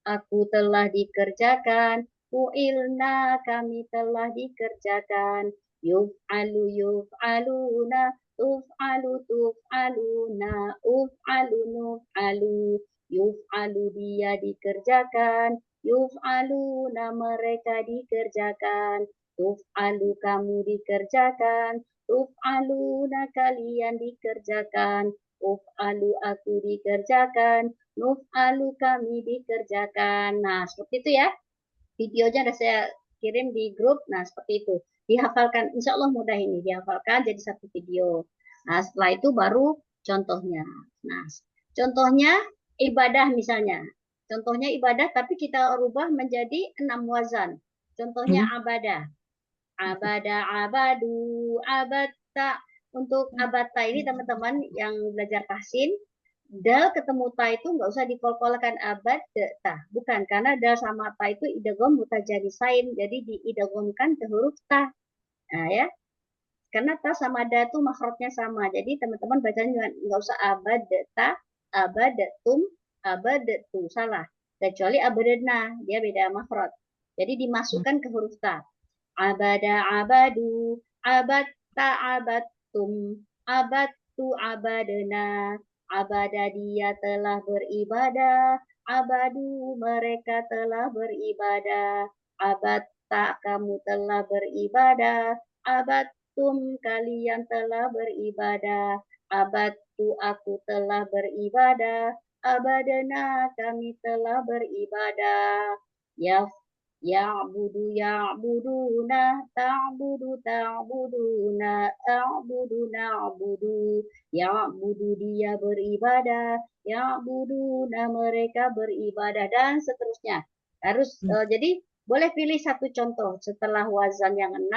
aku telah dikerjakan, fu'ilna, kami telah dikerjakan, yuf'alu, yuf'aluna, tuf'alu, tuf'aluna, uf'alu, nuf'alu, yuf'alu, dia dikerjakan, yuf'aluna, mereka dikerjakan, tuf'alu, kamu dikerjakan, tuf'aluna, kalian dikerjakan, uf'alu, aku dikerjakan, nuf'alu, kami dikerjakan. Nah, seperti itu ya. Videonya ada saya kirim di grup. Nah, seperti itu. Dihafalkan. Insya Allah mudah ini. Dihafalkan jadi satu video. Nah, setelah itu baru contohnya. Nah, contohnya ibadah misalnya. Contohnya ibadah tapi kita rubah menjadi 6 wazan. Contohnya abadah. Abada, abadu, abatta. Untuk abatta ini teman-teman yang belajar tahsin, dal ketemu ta itu nggak usah dikol-kolkan abad ta, bukan, karena dal sama ta itu idgham mutajanisain, jadi diidghamkan ke huruf ta. Nah ya, karena ta sama da itu makhrajnya sama, jadi teman-teman bacanya nggak usah abad ta, abadatum, abadatu, salah, kecuali abadna, dia beda makhraj, jadi dimasukkan ke huruf ta. Abada, abadu, abatta, abattum, abattu, abadna, abada, dia telah beribadah, abadu, mereka telah beribadah, abatta, kamu telah beribadah, abattum, kalian telah beribadah, abattu, aku telah beribadah, abadana, kami telah beribadah. Ya, ya'budu, ya'buduna, ta'budu, ta'buduna, a'budu, na'budu, ya'budu, dia beribadah, ya'buduna, mereka beribadah, dan seterusnya. Harus jadi boleh pilih satu contoh setelah wazan yang 6,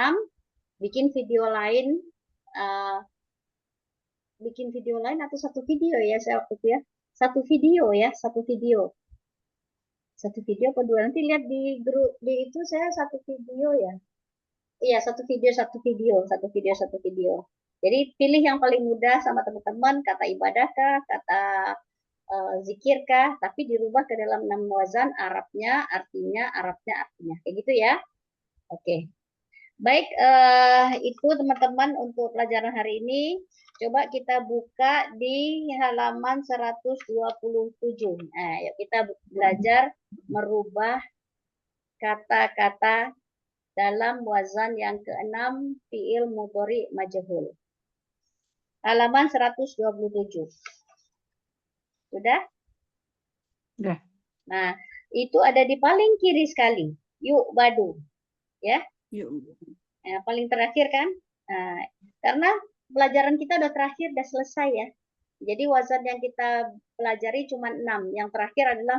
bikin video lain, atau satu video ya, saya waktu itu ya, satu video. Satu video apa dua, nanti lihat di grup di itu, saya satu video ya. Iya, satu video. Jadi pilih yang paling mudah sama teman-teman, kata ibadah kah, kata zikir kah, tapi dirubah ke dalam 6 wazan, Arabnya, artinya, kayak gitu ya. Oke. Baik, itu teman-teman untuk pelajaran hari ini. Coba kita buka di halaman 127. Nah, yuk kita belajar merubah kata-kata dalam wazan yang ke-6 fi'il mudhari majhul. Halaman 127. Sudah? Sudah. Nah, itu ada di paling kiri sekali. Yuk badu. Ya. Nah, paling terakhir kan? Nah, karena pelajaran kita udah terakhir, udah selesai ya. Jadi wazan yang kita pelajari cuma 6. Yang terakhir adalah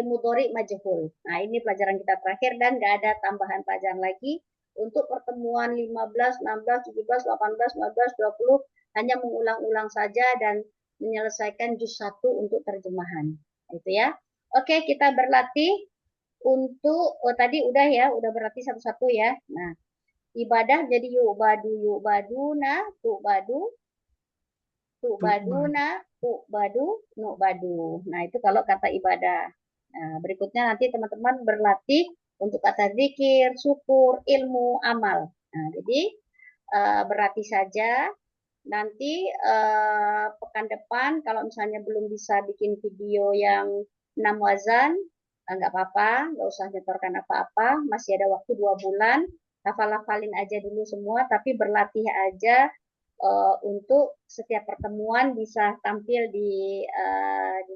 mudhari majhul. Nah, ini pelajaran kita terakhir dan nggak ada tambahan pelajaran lagi. Untuk pertemuan 15, 16, 17, 18, 19, 20 hanya mengulang-ulang saja dan menyelesaikan juz 1 untuk terjemahan. Itu ya. Oke, kita berlatih untuk tadi udah ya, udah berlatih satu-satu ya. Nah, ibadah jadi yu'badu, yu'baduna, tu'badu, tu'baduna, tu'badu, nu'badu. Nah, itu kalau kata ibadah. Nah, berikutnya nanti teman-teman berlatih untuk kata zikir, syukur, ilmu, amal. Nah, jadi berlatih saja. Nanti pekan depan kalau misalnya belum bisa bikin video yang 6 wazan, nggak apa-apa, nggak usah nyetorkan apa-apa, masih ada waktu 2 bulan, hafalin aja dulu semua, tapi berlatih aja untuk setiap pertemuan bisa tampil di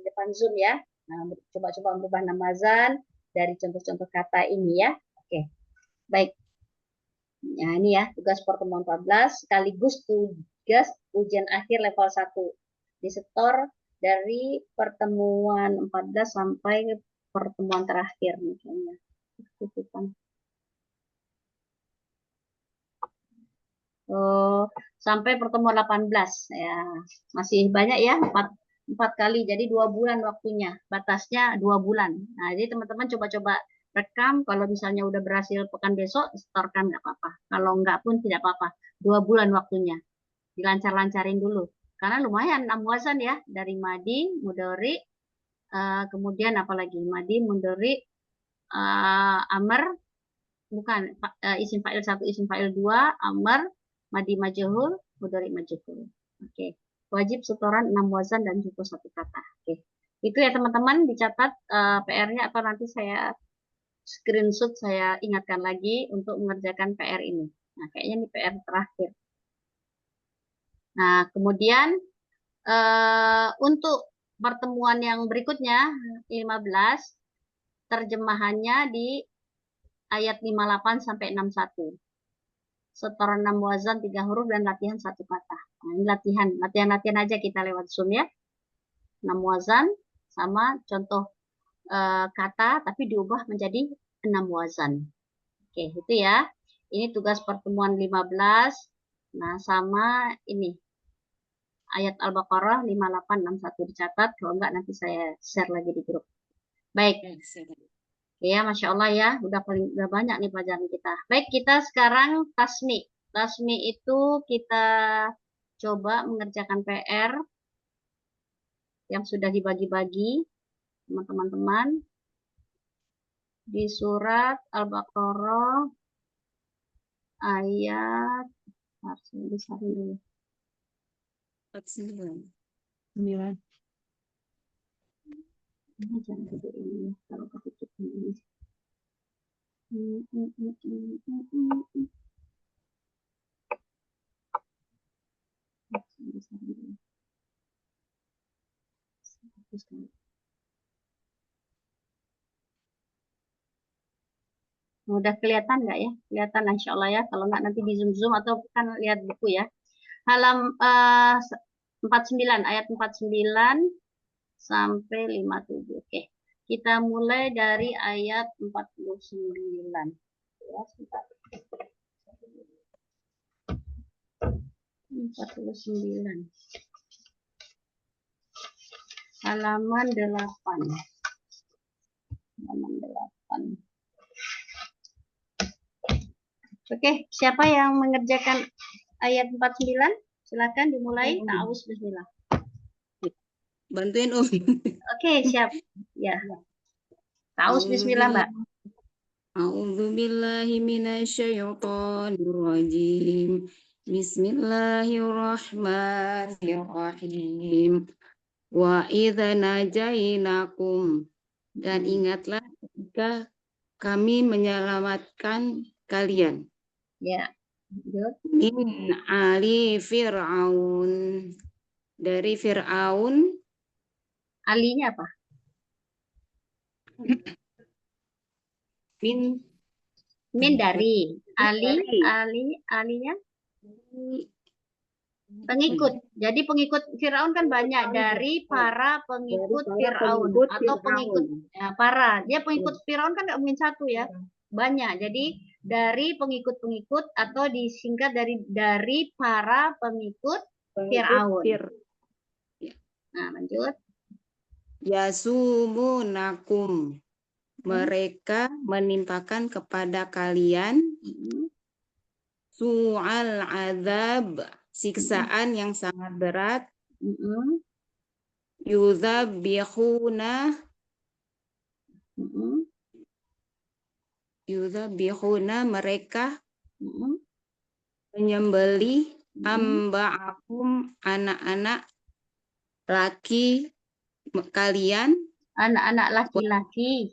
depan Zoom ya. Nah, coba-coba merubah 6 wazan dari contoh-contoh kata ini ya. Oke, baik. Nah, ini ya, tugas pertemuan 14 sekaligus tugas ujian akhir level 1. Disetor dari pertemuan 14 sampai pertemuan terakhir misalnya. Sampai pertemuan 18 ya. Masih banyak ya, 4 kali. Jadi 2 bulan waktunya. Batasnya 2 bulan. Nah, jadi teman-teman coba-coba rekam, kalau misalnya udah berhasil pekan besok, setorkan nggak apa-apa. Kalau nggak pun tidak apa-apa. 2 bulan waktunya. Dilancar-lancarin dulu. Karena lumayan 6 wazan ya. Dari Madi, Mudhari, kemudian apalagi Madi, Mudhari, Amr, bukan, isim fa'il 1, isim fa'il 2, Amr, Madi Majhul, Mudhari Majhul. Oke. Wajib setoran 6 wazan dan cukup 1 kata. Oke. Itu ya teman-teman, dicatat PR-nya atau nanti saya screenshot, saya ingatkan lagi untuk mengerjakan PR ini. Nah, kayaknya ini PR terakhir. Nah, kemudian untuk pertemuan yang berikutnya, 15, terjemahannya di ayat 58 sampai 61. Setoran 6 wazan 3 huruf dan latihan 1 kata. Nah, ini latihan aja kita lewat Zoom ya. 6 wazan sama contoh kata tapi diubah menjadi 6 wazan. Oke, itu ya. Ini tugas pertemuan 15. Nah, sama ini ayat Al-Baqarah 5861 dicatat. Kalau enggak nanti saya share lagi di grup. Baik. Ya, Masya Allah ya. Udah banyak nih pelajaran kita. Baik, kita sekarang tasmi. Tasmi itu kita coba mengerjakan PR yang sudah dibagi-bagi teman-teman di surat Al-Baqarah ayat 49. 9. Ini jangan duduk ini kalau ketutup ini. Udah kelihatan nggak ya? Kelihatan insya Allah ya. Kalau nggak nanti di zoom atau kan lihat buku ya. Halaman 49 ayat 49 sampai 57. Oke. Kita mulai dari ayat 49. Ya, sebentar. 49. Halaman 8. Halaman 8. Oke, siapa yang mengerjakan ayat 49? Silakan dimulai. Ta'awuz bismillah. Bantuin Oke, siap. Ya. Ta'awuz bismillah, Mbak. A'udzubillahi minasyaitonirrajim. Bismillahirrahmanirrahim. Wa idza najainakum, dan ingatlah ketika kami menyelamatkan kalian. Ya. Min ali Fir'aun, dari Fir'aun. Alinya apa? Min dari. Alinya pengikut. Jadi pengikut Firaun kan banyak, dari para pengikut Firaun atau pengikut ya, para. Dia pengikut Firaun kan nggak mungkin satu ya, banyak. Jadi dari pengikut-pengikut atau disingkat dari para pengikut Firaun. Nah, lanjut. Yasumunakum, mereka menimpakan kepada kalian su'al azab, siksaan yang sangat berat. Yudzabihuna, mereka menyembelih Mm-mm. amba'akum anak-anak laki kalian, Anak-anak laki-laki.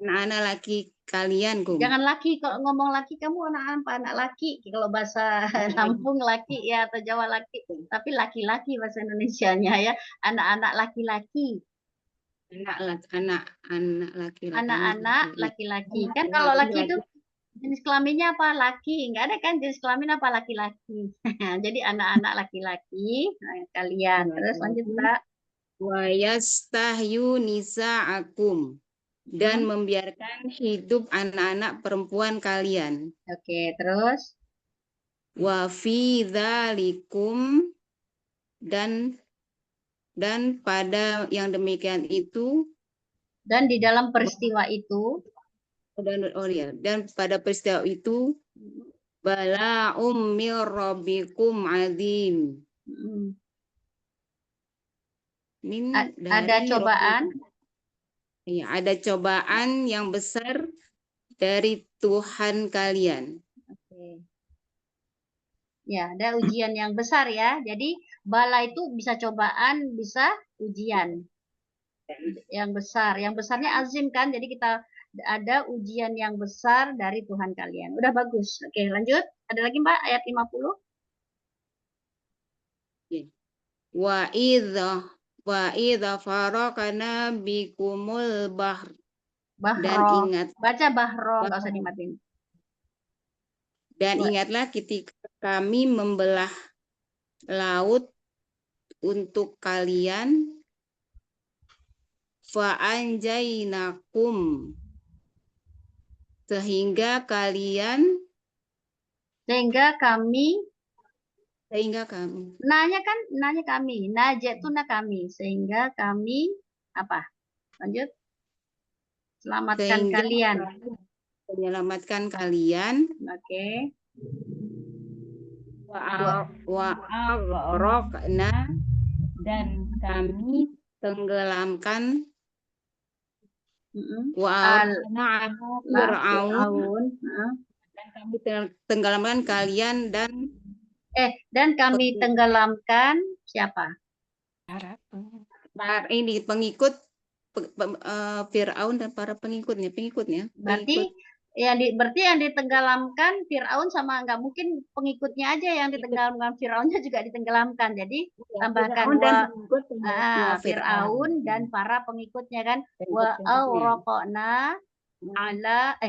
anak-anak laki kalian kum. Jangan laki, kalau ngomong laki kamu anak apa? Anak laki. Kalau bahasa Lampung laki ya atau Jawa laki. Tapi laki-laki bahasa Indonesianya ya. Anak-anak laki-laki. Anak laki-laki. Anak-anak laki-laki. Kan kalau laki itu jenis kelaminnya apa? Laki. Enggak ada kan jenis kelamin apa? Laki-laki. Jadi anak-anak laki-laki. Nah, kalian. Terus lanjut Mbak. Wa yastahyu nisa'akum, dan membiarkan hidup anak-anak perempuan kalian. Oke, terus. Wa fi dzalikum, dan pada yang demikian itu, Dan di dalam peristiwa itu. dan pada peristiwa itu bala'um min rabbikum azim. Ada cobaan. Ya, ada cobaan yang besar dari Tuhan kalian. Oke. Ya, ada ujian yang besar ya. Jadi bala itu bisa cobaan, bisa ujian. Yang besar, yang besarnya azim kan. Jadi kita ada ujian yang besar dari Tuhan kalian. Udah bagus. Oke, lanjut. Ada lagi Mbak ayat 50. Wa idza faraqna bikumul bahr. Dan Bahro. ingat, Baca bahro, nggak usah dimatiin. Dan ingatlah ketika kami membelah laut untuk kalian, fa'anjainakum, sehingga kami nanya kami, najatuna kami, sehingga kami apa? Lanjut. Selamatkan kalian. Menyelamatkan kalian. Oke. Wa'aghraqna, dan kami tenggelamkan Fir'aun, dan kami tenggelamkan kalian dan kami tenggelamkan siapa? Ini pengikut Fir'aun dan para pengikutnya. Berarti yang ditenggelamkan Fir'aun sama nggak mungkin pengikutnya aja yang ditenggelamkan, Fir'aunnya juga ditenggelamkan. Jadi tambahkan Fir'aun dan para pengikutnya kan. Wa awraqna ala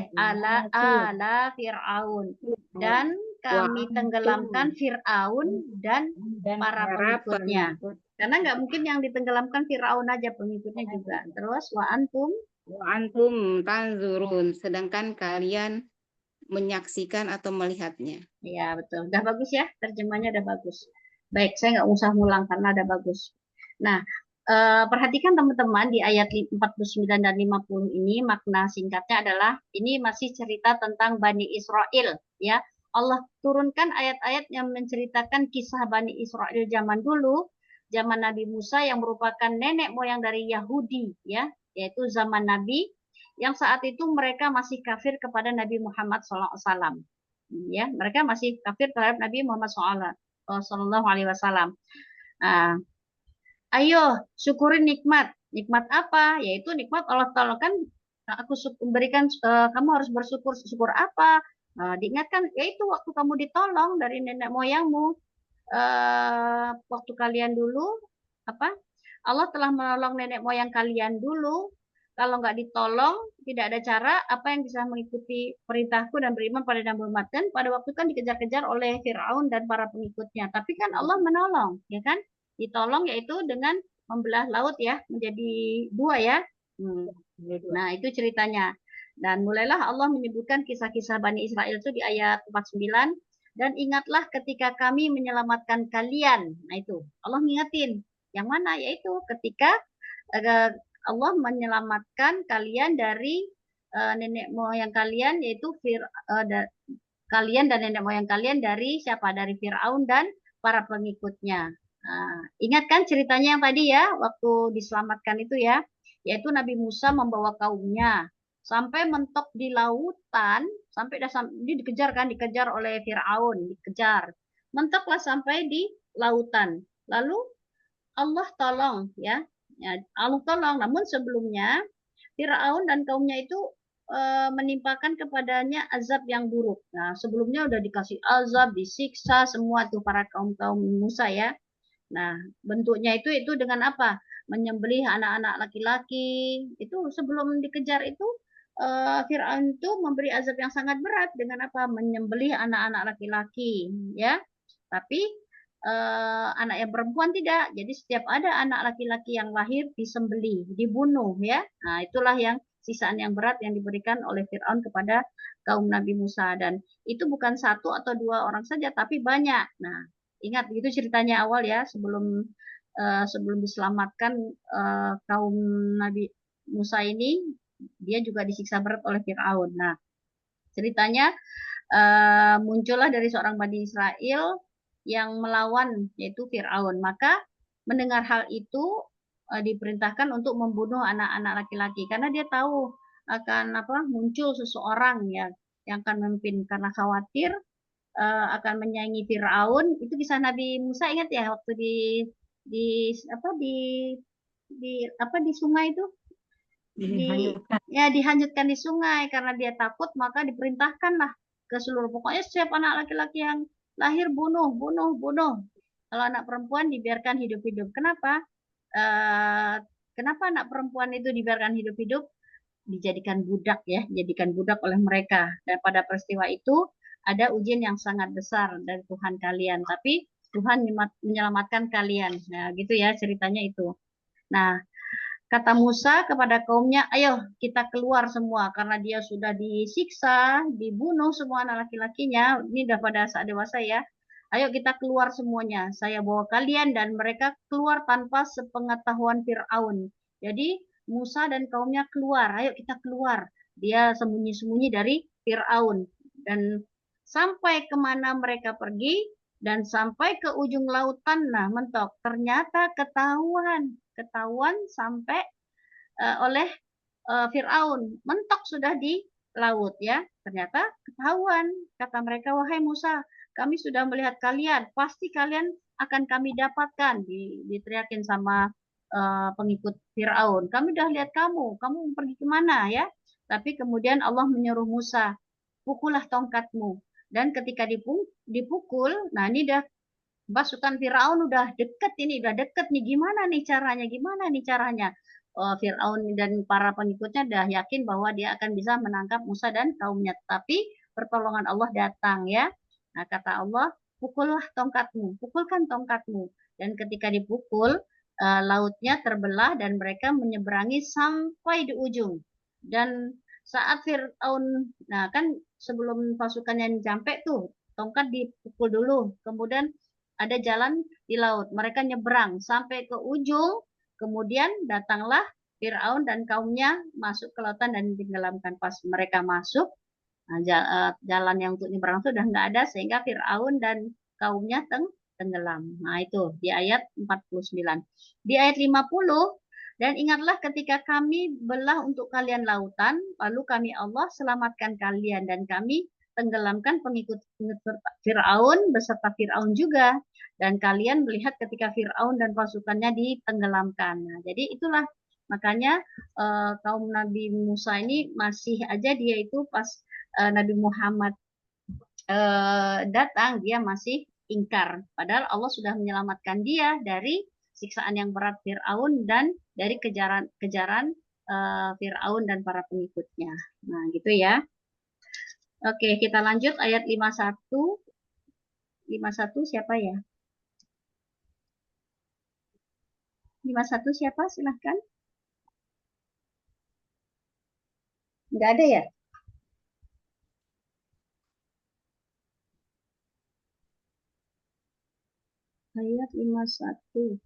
Fir'aun, dan kami tenggelamkan Fir'aun dan para pengikutnya. Karena nggak mungkin yang ditenggelamkan Fir'aun aja, pengikutnya juga. Terus wa antum tanzurun, sedangkan kalian menyaksikan atau melihatnya. Ya betul, udah bagus ya, terjemahnya udah bagus. Baik, saya nggak usah ngulang karena udah bagus. Nah, perhatikan teman-teman di ayat 49 dan 50 ini, makna singkatnya adalah ini masih cerita tentang Bani Israel ya. Allah turunkan ayat-ayat yang menceritakan kisah Bani Israel zaman dulu, zaman Nabi Musa yang merupakan nenek moyang dari Yahudi ya, yaitu zaman Nabi yang saat itu mereka masih kafir kepada Nabi Muhammad SAW. Ya, mereka masih kafir terhadap Nabi Muhammad SAW. Ayo syukurin nikmat. Nikmat apa? Yaitu nikmat Allah Ta'ala kan aku berikan, kamu harus bersyukur. Syukur apa? Diingatkan, yaitu waktu kamu ditolong dari nenek moyangmu. Waktu kalian dulu, Allah telah menolong nenek moyang kalian dulu. Kalau nggak ditolong, tidak ada cara apa yang bisa mengikuti perintahku dan beriman pada Nabi Muhammad. Dan pada waktu kan dikejar-kejar oleh Fir'aun dan para pengikutnya. Tapi kan Allah menolong, ya kan? Ditolong yaitu dengan membelah laut ya, menjadi dua ya. Nah, itu ceritanya. Dan mulailah Allah menyebutkan kisah-kisah Bani Israel itu di ayat 49. Dan ingatlah ketika kami menyelamatkan kalian. Nah, itu Allah ngingetin. Yang mana? Yaitu ketika Allah menyelamatkan kalian dari nenek moyang kalian, yaitu kalian dan nenek moyang kalian dari siapa? Dari Fir'aun dan para pengikutnya. Ingat kan ceritanya yang tadi ya, waktu diselamatkan itu ya, yaitu Nabi Musa membawa kaumnya sampai mentok di lautan, sampai dia dikejar oleh Firaun, dikejar. Mentoklah sampai di lautan. Lalu Allah tolong ya. Allah tolong, namun sebelumnya Firaun dan kaumnya itu menimpakan kepadanya azab yang buruk. Nah, sebelumnya udah dikasih azab, disiksa semua tuh para kaum Musa ya. Nah, bentuknya itu dengan apa? Menyembelih anak-anak laki-laki. Itu sebelum dikejar itu Firaun itu memberi azab yang sangat berat dengan apa? Menyembelih anak-anak laki-laki, ya. Tapi anak yang perempuan tidak. Jadi setiap ada anak laki-laki yang lahir disembelih, dibunuh, ya. Nah, itulah yang sisaan yang berat yang diberikan oleh Firaun kepada kaum Nabi Musa, dan itu bukan satu atau dua orang saja, tapi banyak. Nah, ingat itu ceritanya awal ya, sebelum diselamatkan kaum Nabi Musa ini, dia juga disiksa berat oleh Firaun. Nah, ceritanya muncullah dari seorang Bani Israel yang melawan, yaitu Firaun. Maka mendengar hal itu diperintahkan untuk membunuh anak-anak laki-laki, karena dia tahu akan muncul seseorang ya yang akan memimpin, karena khawatir akan menyaingi Firaun. Itu kisah Nabi Musa, ingat ya, waktu di sungai itu dihanyutkan di sungai karena dia takut, maka diperintahkanlah ke seluruh, pokoknya setiap anak laki-laki yang lahir bunuh. Kalau anak perempuan dibiarkan hidup-hidup. Kenapa? Kenapa anak perempuan itu dibiarkan hidup-hidup? Dijadikan budak ya, dijadikan budak oleh mereka. Dan pada peristiwa itu ada ujian yang sangat besar dari Tuhan kalian, tapi Tuhan menyelamatkan kalian. Nah, gitu ya ceritanya itu. Nah, kata Musa kepada kaumnya, ayo kita keluar semua, karena dia sudah disiksa, dibunuh semua anak laki-lakinya, ini udah pada saat dewasa ya. Ayo kita keluar semuanya, saya bawa kalian, dan mereka keluar tanpa sepengetahuan Firaun. Jadi Musa dan kaumnya keluar, ayo kita keluar. Dia sembunyi-sembunyi dari Firaun, dan sampai kemana mereka pergi, dan sampai ke ujung lautan, nah mentok, ternyata ketahuan sampai oleh Firaun, mentok sudah di laut ya. Ternyata ketahuan, kata mereka, wahai Musa, kami sudah melihat kalian, pasti kalian akan kami dapatkan. Diteriakin sama pengikut Firaun, kami udah lihat kamu pergi kemana ya. Tapi kemudian Allah menyuruh Musa, pukullah tongkatmu. Dan ketika dipukul, nah ini dah pasukan Firaun udah deket nih, gimana nih caranya? Firaun dan para pengikutnya udah yakin bahwa dia akan bisa menangkap Musa dan kaumnya, tapi pertolongan Allah datang ya. Nah, kata Allah, pukulkan tongkatmu. Dan ketika dipukul, lautnya terbelah dan mereka menyeberangi sampai di ujung. Dan saat Firaun, nah kan sebelum pasukannya sampai tuh, tongkat dipukul dulu, kemudian ada jalan di laut, mereka nyebrang sampai ke ujung, kemudian datanglah Firaun dan kaumnya masuk ke lautan dan tenggelamkan. Pas mereka masuk, nah, jalan yang untuk nyebrang itu udah nggak ada, sehingga Firaun dan kaumnya tenggelam. Nah itu di ayat 49. Di ayat 50, dan ingatlah ketika kami belah untuk kalian lautan, lalu kami Allah selamatkan kalian, dan kami tenggelamkan pengikut Firaun beserta Firaun juga, dan kalian melihat ketika Firaun dan pasukannya ditenggelamkan. Nah, jadi itulah makanya kaum Nabi Musa ini masih aja, dia itu pas Nabi Muhammad datang, dia masih ingkar, padahal Allah sudah menyelamatkan dia dari siksaan yang berat Firaun dan dari kejaran Firaun dan para pengikutnya. Nah, gitu ya. Oke, kita lanjut ayat 51. 51 siapa ya? 51 siapa? Silahkan. Enggak ada ya? Ayat 51.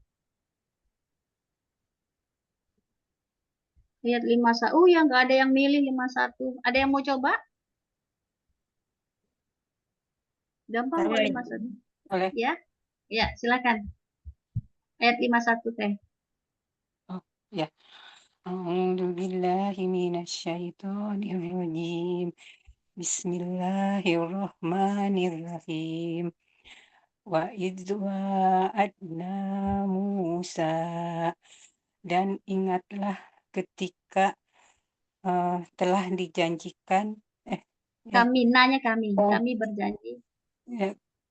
Ayat 51. Ya, enggak ada yang milih 51. Ada yang mau coba? Gampang kok 51. Boleh. Ya? Ya, silakan. Ayat 51 teh. Oh, ya. A'udzubillahi billahi minasyaitonir rajim. Bismillahirrahmanirrahim. Wa idh wa'adna Musa, dan ingatlah ketika telah dijanjikan Kami, nanya kami. Oh. Kami berjanji.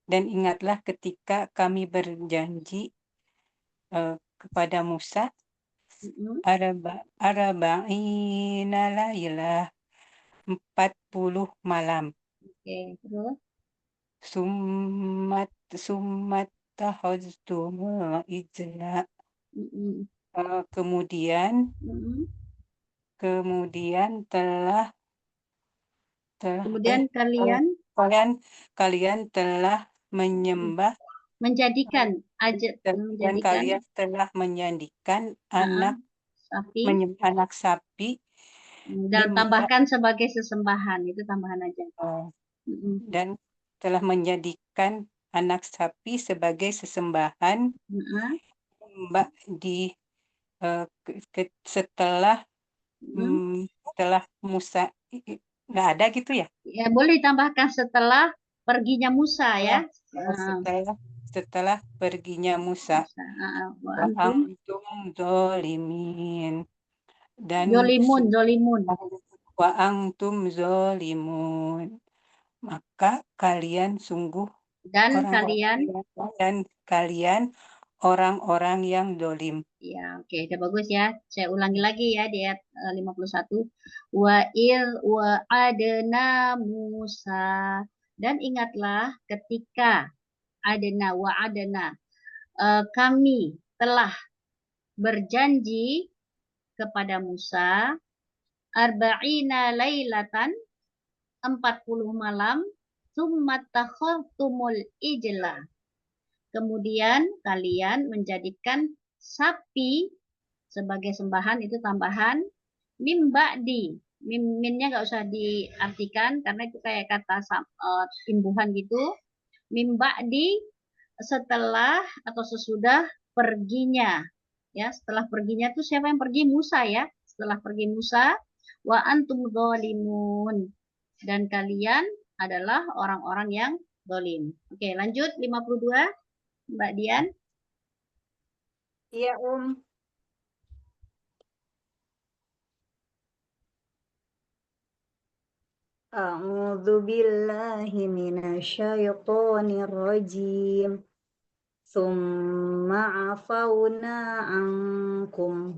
dan ingatlah ketika kami berjanji kepada Musa arba'ina lailah, 40 malam. Oke, terus. Summat takhaztumul ijla. Kemudian telah Kemudian kalian telah menyembah menjadikan dan kalian telah menjadikan anak sapi dan tambahkan sebagai sesembahan, itu tambahan aja. Dan telah menjadikan anak sapi sebagai sesembahan setelah Musa, nggak ada gitu ya? Ya boleh ditambahkan setelah perginya Musa ya. Setelah perginya Musa. Wa antum zolimin. Dan zolimun. Wa antum zolimun. Maka kalian sungguh kalian orang-orang yang dolim. Ya, oke, udah bagus ya. Saya ulangi lagi ya di ayat 51. Wa adna Musa, dan ingatlah ketika kami telah berjanji kepada Musa arba'ina lailatan, 40 malam, summa takhadtumul ijla, kemudian kalian menjadikan sapi sebagai sembahan, itu tambahan, minnya nggak usah diartikan karena itu kayak kata imbuhan gitu. Setelah atau sesudah perginya, ya, setelah perginya itu siapa yang pergi? Musa ya. Setelah pergi Musa, wa antum zalimun, dan kalian adalah orang-orang yang zalim. Oke, lanjut 52, Mbak Dian. Iya, A'udzu billahi minasyaitonir rajim. Summa afauna ankum.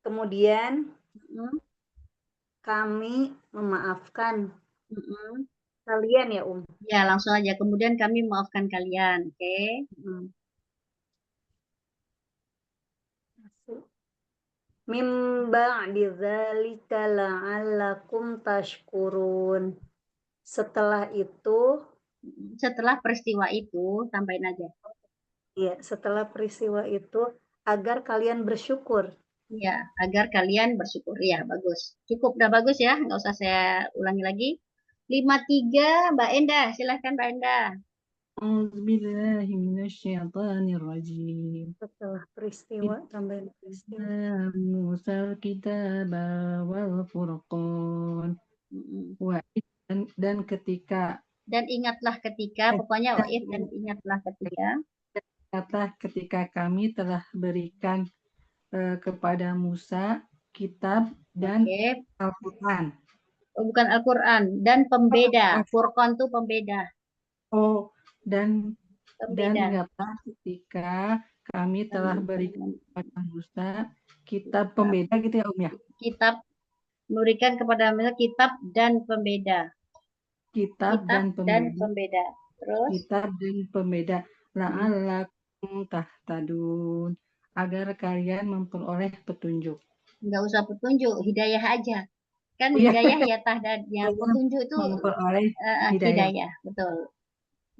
Kemudian kami memaafkan kalian ya, Ya, langsung aja. Kemudian kami memaafkan kalian. Oke. Mim ba'di dzalika la'allakum tashkurun. Setelah peristiwa itu, sampaikan aja. Iya, setelah peristiwa itu agar kalian bersyukur. Ya, agar kalian bersyukur. Ya, bagus. Cukup, udah bagus ya. Nggak usah saya ulangi lagi. 53, Mbak Endah. Silahkan Mbak Endah. A'udzubillahi minasyaitonirrajim. Setelah peristiwa, tambahin peristiwa. Musal kitaba wal furqan. Dan ketika. Dan ingatlah ketika, pokoknya dan ingatlah ketika. Ingatlah ketika kami telah berikan kepada Musa kitab dan Al-Quran. Oh, bukan Al-Quran, dan pembeda. Furqan itu pembeda. Oh, dan ingatlah ketika kami telah berikan kepada Musa kitab pembeda gitu ya, ya? Kitab, memberikan kepada Musa kitab dan pembeda. Kitab dan pembeda. Terus? Kitab dan pembeda. La'allakum tahtadun, agar kalian memperoleh petunjuk. Nggak usah petunjuk, hidayah aja. Kan hidayah ya tahdadnya, petunjuk itu memperoleh hidayah.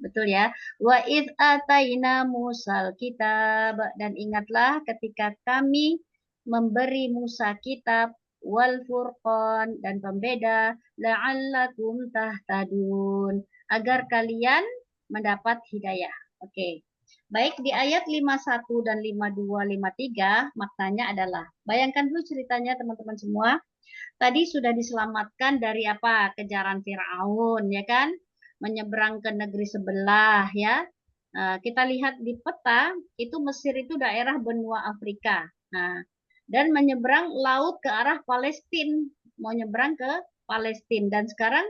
Betul ya. Wa id ataina Musal kitab, dan ingatlah ketika kami memberi Musa kitab, wal furqan, dan pembeda, la'allakum tahtadun, agar kalian mendapat hidayah. Oke. Baik, di ayat 51 dan 52, 53 maknanya adalah, bayangkan dulu ceritanya teman-teman semua. Tadi sudah diselamatkan dari apa? Kejaran Firaun, ya kan? Menyeberang ke negeri sebelah, ya. Kita lihat di peta, itu Mesir itu daerah benua Afrika. Nah, dan menyeberang laut ke arah Palestina, mau nyeberang ke Palestina. Dan sekarang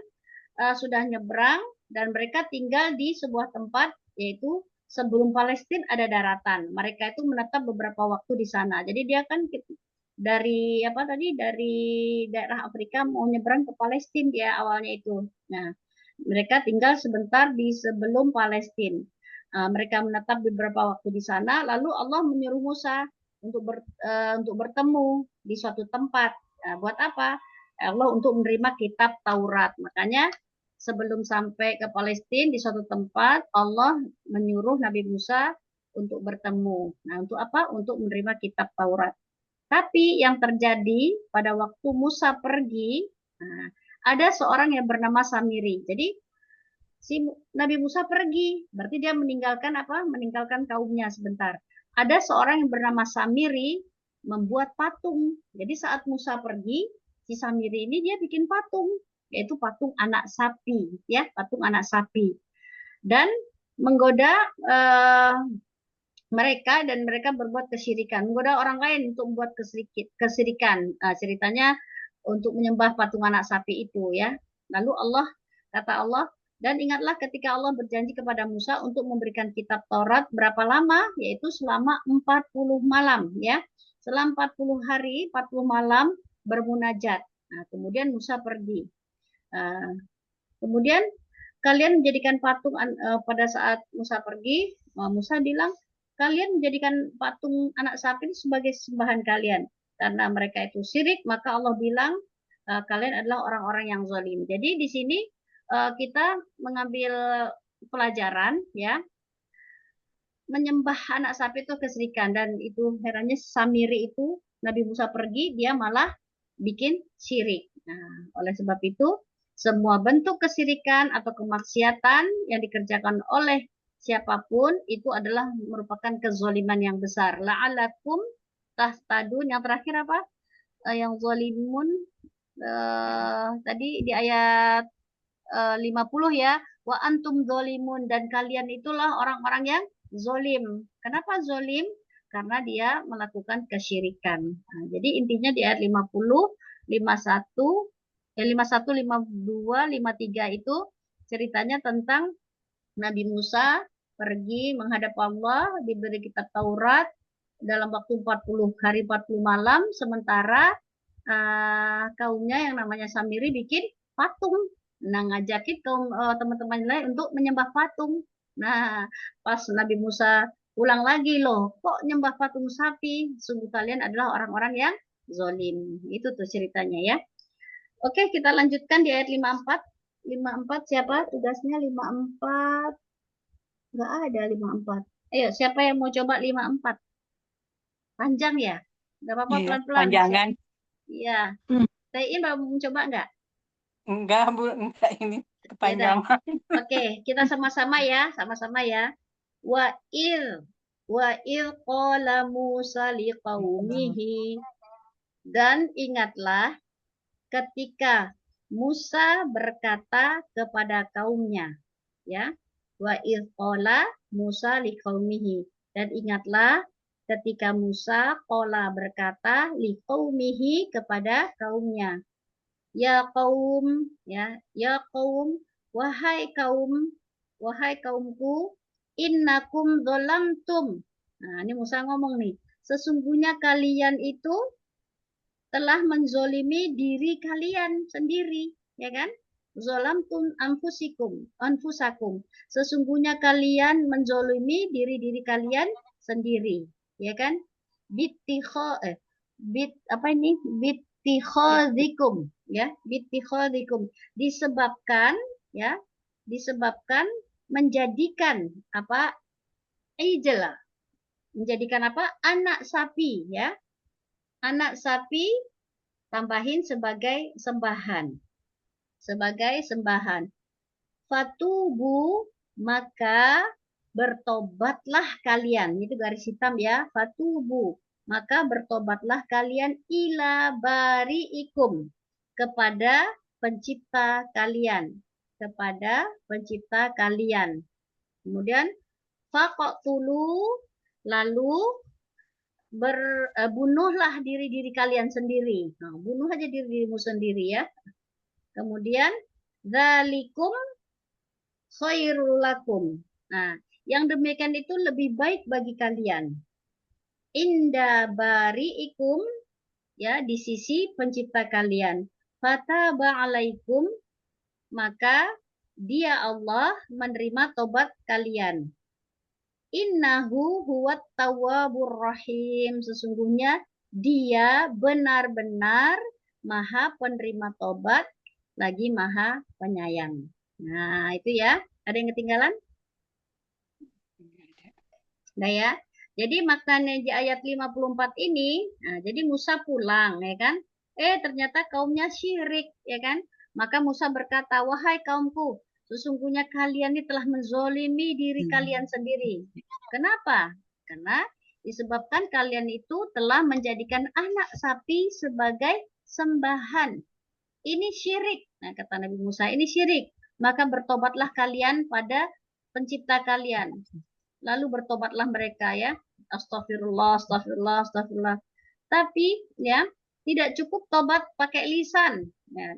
sudah nyeberang dan mereka tinggal di sebuah tempat, yaitu sebelum Palestina ada daratan. Mereka itu menetap beberapa waktu di sana. Jadi dia kan dari apa tadi, dari daerah Afrika mau nyebrang ke Palestina dia awalnya itu. Nah, mereka tinggal sebentar di sebelum Palestina. Mereka menetap beberapa waktu di sana. Lalu Allah menyuruh Musa untuk bertemu di suatu tempat. Buat apa? Allah untuk menerima kitab Taurat. Makanya sebelum sampai ke Palestina di suatu tempat, Allah menyuruh Nabi Musa untuk bertemu. Nah, untuk apa? Untuk menerima kitab Taurat. Tapi yang terjadi pada waktu Musa pergi, ada seorang yang bernama Samiri. Jadi si Nabi Musa pergi, berarti dia meninggalkan apa? Meninggalkan kaumnya sebentar. Ada seorang yang bernama Samiri membuat patung. Jadi saat Musa pergi, si Samiri ini dia bikin patung, yaitu patung anak sapi, ya, patung anak sapi. Dan menggoda mereka, dan mereka berbuat kesyirikan, menggoda orang lain untuk membuat kesyirikan. Ceritanya untuk menyembah patung anak sapi itu, ya. Lalu kata Allah, dan ingatlah ketika Allah berjanji kepada Musa untuk memberikan kitab Taurat berapa lama, yaitu selama 40 malam, ya. Selama 40 hari, 40 malam bermunajat. Nah, kemudian Musa pergi. Kemudian kalian menjadikan patung pada saat Musa pergi, Musa bilang, kalian menjadikan patung anak sapi itu sebagai sembahan kalian. Karena mereka itu syirik, maka Allah bilang, kalian adalah orang-orang yang zalim. Jadi di sini kita mengambil pelajaran, ya, menyembah anak sapi itu kesyirikan. Dan itu herannya Samiri itu, Nabi Musa pergi, dia malah bikin syirik. Nah, oleh sebab itu, semua bentuk kesyirikan atau kemaksiatan yang dikerjakan oleh siapapun itu adalah merupakan kezaliman yang besar. La'alakum tahtadun. Yang terakhir apa? Yang zalimun tadi di ayat 50, ya. Wa antum zalimun, dan kalian itulah orang-orang yang zolim. Kenapa zolim? Karena dia melakukan kesyirikan. Nah, jadi intinya di ayat 50, 51, 52, 53 itu ceritanya tentang Nabi Musa pergi menghadap Allah, diberi kitab Taurat dalam waktu 40 hari 40 malam, sementara kaumnya yang namanya Samiri bikin patung. Nah, ngajakin kaum teman-teman lain untuk menyembah patung. Nah, pas Nabi Musa ulang lagi, loh, kok nyembah patung sapi? Sungguh kalian adalah orang-orang yang zolim. Itu tuh ceritanya, ya. Oke, kita lanjutkan di ayat 54. 54 siapa? Tugasnya 54. Enggak ada 54. Ayo, siapa yang mau coba 54? Panjang ya? Enggak apa-apa, Iya, pelan-pelan. panjangan. Iya. Tayin mau mencoba enggak? Enggak, Bu, enggak ini kepanjangan. Oke, kita sama-sama ya, sama-sama ya. Wa il qala Musa liqaumihi. Dan ingatlah ketika Musa berkata kepada kaumnya, ya. Wa il qala Musa liqaumihi. Dan ingatlah ketika Musa qala berkata liqaumihi kepada kaumnya. Ya kaum, ya kaum, wahai kaumku, innakum dzalamtum. Nah, ini Musa ngomong nih, sesungguhnya kalian itu telah menzolimi diri kalian sendiri, ya kan? Zalamtum anfusakum. Sesungguhnya kalian menzolimi diri kalian sendiri, ya kan? Bittikhadikum, ya, bittikhadikum, disebabkan menjadikan apa? Ijlah, menjadikan apa? Anak sapi, ya. Anak sapi tambahin sebagai sembahan. Fatubu, maka bertobatlah kalian, itu garis hitam ya, fatubu, maka bertobatlah kalian ila bari'ikum, kepada pencipta kalian, kepada pencipta kalian. Kemudian faqtulu, lalu bunuhlah diri-diri kalian sendiri. Nah, bunuh aja dirimu sendiri ya. Kemudian dzalikum khairul lakum. Nah, yang demikian itu lebih baik bagi kalian. Inda bari'ikum, ya, di sisi pencipta kalian. Fataba alaikum, maka dia Allah menerima tobat kalian. Innahu huwat tawwabur rahim. Sesungguhnya dia benar-benar maha penerima tobat, lagi maha penyayang. Nah, itu ya. Ada yang ketinggalan? Nah ya. Jadi maknanya di ayat 54 ini, nah, jadi Musa pulang, ya kan? Ternyata kaumnya syirik, ya kan? Maka Musa berkata, wahai kaumku, sesungguhnya kalian ini telah menzolimi diri kalian sendiri. Kenapa? Karena disebabkan kalian itu telah menjadikan anak sapi sebagai sembahan. Ini syirik. Nah, kata Nabi Musa, ini syirik. Maka bertobatlah kalian pada pencipta kalian. Lalu bertobatlah mereka ya. Astagfirullah, astagfirullah, astagfirullah. Tapi ya, tidak cukup tobat pakai lisan. Ya.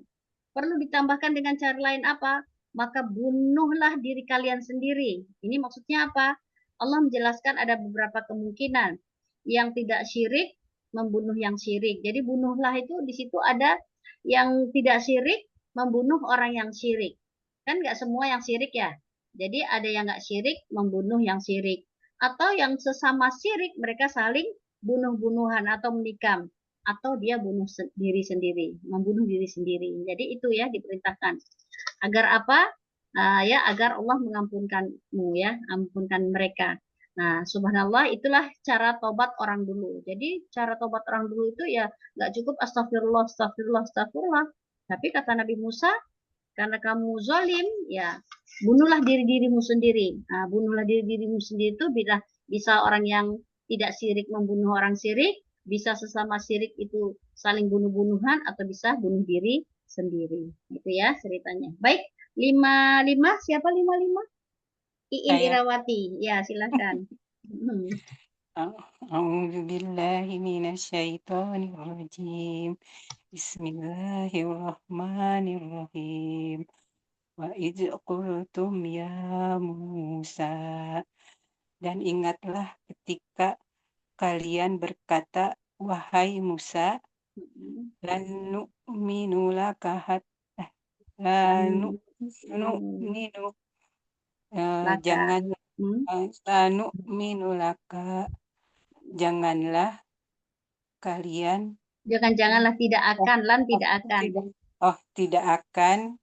Perlu ditambahkan dengan cara lain apa? Maka bunuhlah diri kalian sendiri. Ini maksudnya apa? Allah menjelaskan ada beberapa kemungkinan. Yang tidak syirik membunuh yang syirik. Jadi bunuhlah itu di situ ada yang tidak syirik membunuh orang yang syirik. Kan nggak semua yang syirik ya. Jadi ada yang nggak syirik membunuh yang syirik. Atau yang sesama syirik mereka saling bunuh-bunuhan atau menikam. Atau dia bunuh diri sendiri, membunuh diri sendiri. Jadi itu ya diperintahkan. Agar apa? Ya agar Allah mengampunkanmu ya, ampunkan mereka. Nah, subhanallah, itulah cara tobat orang dulu. Jadi cara tobat orang dulu itu ya nggak cukup astagfirullah, astagfirullah, astagfirullah. Tapi kata Nabi Musa, karena kamu zalim, ya bunuhlah diri-dirimu sendiri. Nah, bunuhlah diri-dirimu sendiri itu bisa orang yang tidak syirik membunuh orang syirik, bisa sesama syirik itu saling bunuh-bunuhan, atau bisa bunuh diri sendiri. Itu ya ceritanya. Baik, 55, siapa 55? Iin Saya. Irawati. Ya, silakan. A'udzu billahi minasyaitonir rajim. Bismillahirrahmanirrahim. Wa idz qultum ya Musa. Dan ingatlah ketika kalian berkata, wahai Musa, lan nu'minu laka hatta janganlah kalian Janganlah tidak akan, tidak akan. Tidak akan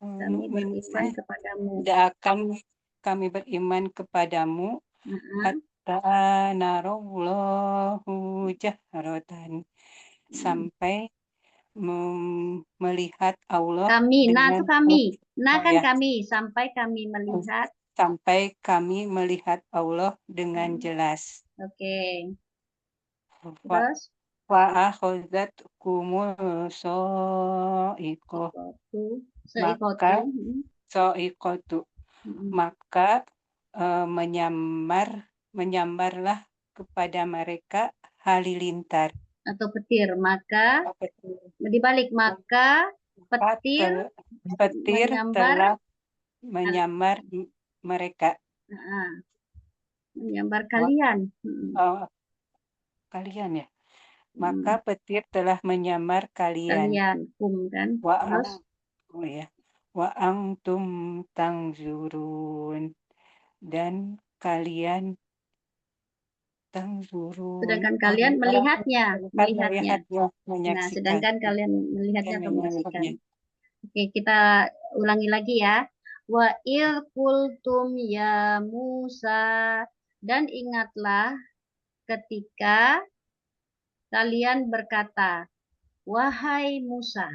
Kami beriman kepadamu. Tidak akan kami beriman kepadamu hatta narallahu jahratan, sampai melihat Allah kami, nah itu kami. Nah kan ya. kami, sampai kami melihat. Sampai kami melihat Allah dengan jelas. Oke. Terus? Fa'akhadhatkumul sa'iqatu. Maka menyambarlah kepada mereka halilintar atau petir. Maka dibalik, maka petir telah menyambar mereka. Menyambar kalian. Kalian ya. Maka petir telah menyambar kalian. Kan? Wa antum tangzurun, dan kalian tangzurun. Sedangkan kalian melihatnya. Nah, sedangkan kalian melihatnya atau menyaksikan. Oke, kita ulangi lagi ya. Wa il qultum ya Musa, dan ingatlah ketika kalian berkata, wahai Musa,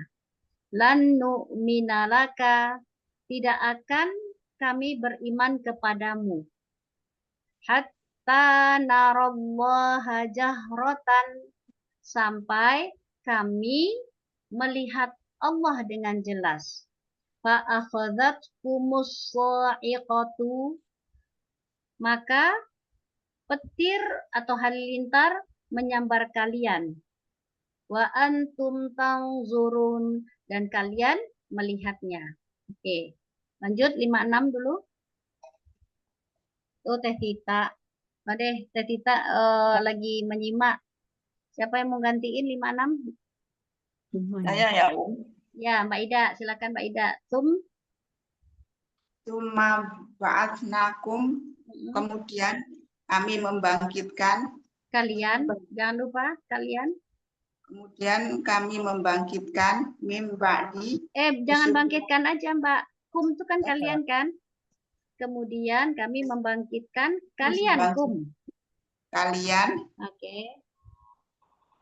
lan nu'mina laka, tidak akan kami beriman kepadamu. hatta narallaha jahratan, sampai kami melihat Allah dengan jelas. Fa akhadhatkumus sha'iqatu, maka petir atau halilintar menyambar kalian. Wa antum tanzurun, dan kalian melihatnya. Oke, lanjut 56 dulu. Oh, Teh Tita. Made, Teh Tita lagi menyimak. Siapa yang mau gantiin 56? Saya ya, Ya, Mbak Ida, silakan Mbak Ida. Tsumma ba'atsnakum, kemudian kami membangkitkan Kalian, jangan lupa kalian. kemudian kami membangkitkan mim ba'di, Jangan bangkitkan aja Mbak. Kum itu kan kalian kan. Kemudian kami membangkitkan kalian kum. kalian Oke.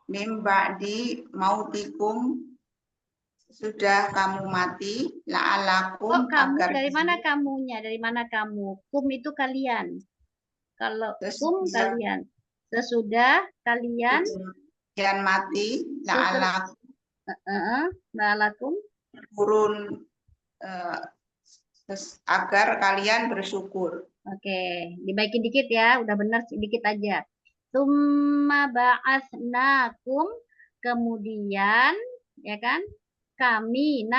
mim ba'di mautikum, sudah kamu mati, la'alakum, Oh, kamu agar dari mana kamunya? Dari mana kamu? Kum itu kalian. Kalau kum kalian. Sesudah kalian mati, la'alakum turun agar kalian bersyukur. Oke, dibaikin dikit ya, udah benar sedikit aja. Tsumma ba'atsnakum, kemudian ya kan? Kami,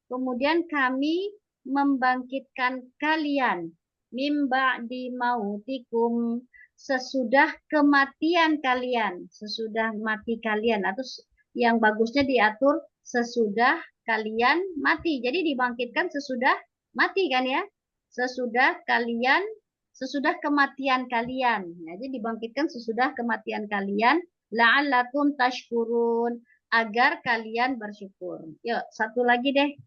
kemudian kami membangkitkan kalian mim ba'di mautikum, sesudah kematian kalian, sesudah mati kalian, atau yang bagusnya diatur sesudah kalian mati. Jadi dibangkitkan sesudah mati kan ya? Sesudah kematian kalian. Jadi dibangkitkan sesudah kematian kalian, la'allakum tashkurun, agar kalian bersyukur. Yuk, satu lagi deh.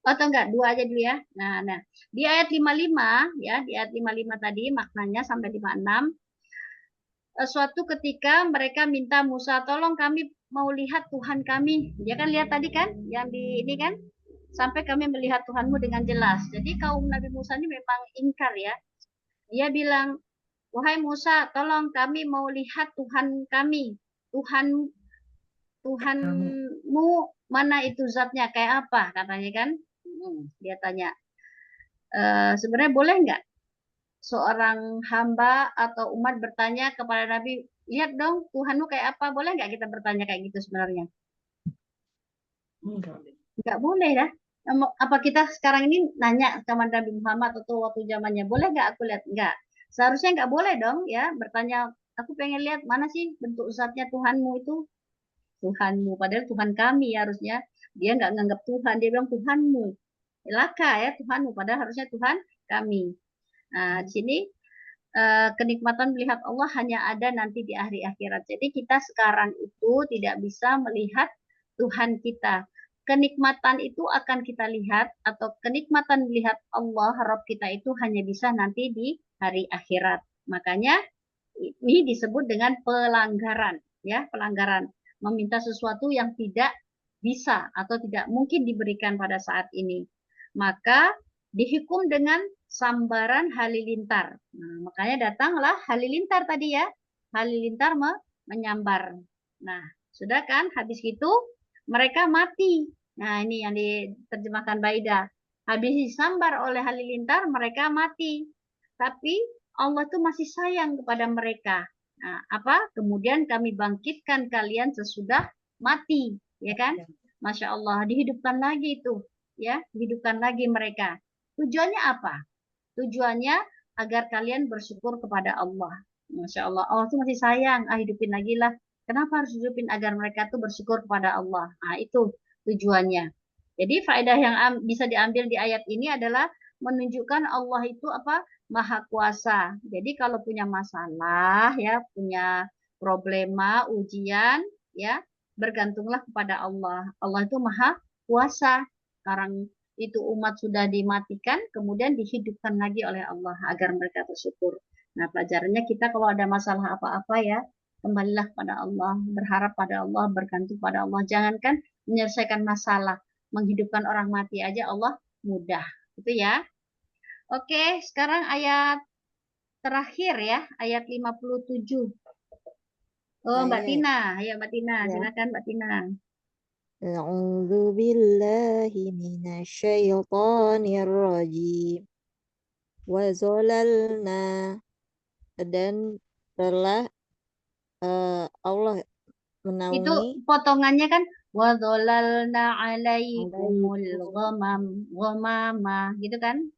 Atau enggak, dua aja dulu ya. Nah, di ayat 55 ya, di ayat 55 tadi maknanya sampai 56. Suatu ketika mereka minta Musa, tolong kami mau lihat Tuhan kami. Dia kan lihat tadi kan, yang di ini kan, sampai kami melihat Tuhanmu dengan jelas. Jadi kaum Nabi Musa ini memang ingkar ya. Dia bilang, wahai Musa, tolong kami mau lihat Tuhan kami. Tuhanmu mana itu zatnya, kayak apa katanya kan. Dia tanya, sebenarnya boleh nggak seorang hamba atau umat bertanya kepada Nabi, lihat dong Tuhanmu kayak apa, boleh nggak kita bertanya kayak gitu sebenarnya? Nggak boleh dah. Apa kita sekarang ini nanya sama Nabi Muhammad atau waktu zamannya, boleh nggak aku lihat? Nggak. Seharusnya nggak boleh dong ya bertanya, aku pengen lihat mana sih bentuk zatnya Tuhanmu itu. Tuhanmu, padahal Tuhan kami harusnya. Dia nggak nganggap Tuhan, dia bilang Tuhanmu. Laka ya Tuhanmu, padahal harusnya Tuhan kami. Nah, di sini kenikmatan melihat Allah hanya ada nanti di akhir akhirat. Jadi kita sekarang itu tidak bisa melihat Tuhan kita. Kenikmatan itu akan kita lihat, atau kenikmatan melihat Allah, Rabb kita itu hanya bisa nanti di hari akhirat. Makanya ini disebut dengan pelanggaran, ya, pelanggaran. Meminta sesuatu yang tidak bisa atau tidak mungkin diberikan pada saat ini. Maka dihukum dengan sambaran halilintar. Nah, makanya datanglah halilintar tadi ya. Halilintar menyambar. Nah, sudah kan? Habis itu mereka mati. Nah, ini yang diterjemahkan Baida. Habis disambar oleh halilintar, mereka mati. Tapi Allah tuh masih sayang kepada mereka. Nah, kemudian kami bangkitkan kalian sesudah mati, ya kan? Masya Allah, dihidupkan lagi itu, ya, dihidupkan lagi mereka. Tujuannya apa? Tujuannya agar kalian bersyukur kepada Allah. Masya Allah, Allah tuh masih sayang, hidupin lagi lah. Kenapa harus hidupin? Agar mereka tuh bersyukur kepada Allah. Nah, itu tujuannya. Jadi faedah yang bisa diambil di ayat ini adalah menunjukkan Allah itu Maha kuasa. Jadi kalau punya masalah ya, punya problema, ujian ya, bergantunglah kepada Allah. Allah itu Maha kuasa. Sekarang itu umat sudah dimatikan, kemudian dihidupkan lagi oleh Allah agar mereka bersyukur. Nah, pelajarannya kita kalau ada masalah apa-apa ya, kembalilah pada Allah, berharap pada Allah, bergantung pada Allah. Jangankan menyelesaikan masalah, menghidupkan orang mati aja Allah mudah. Itu ya. Oke, sekarang ayat terakhir ya, ayat 57. Oh, Mbak Saya Tina. Ayo Mbak Tina, ya. silakan Mbak Tina. A'udzu billahi minasyaitonir rajim. Wa zalalna, dan telah Allah Itu menaungi potongannya kan wa dhalalna alaikumul alaikum. ghamama gitu kan?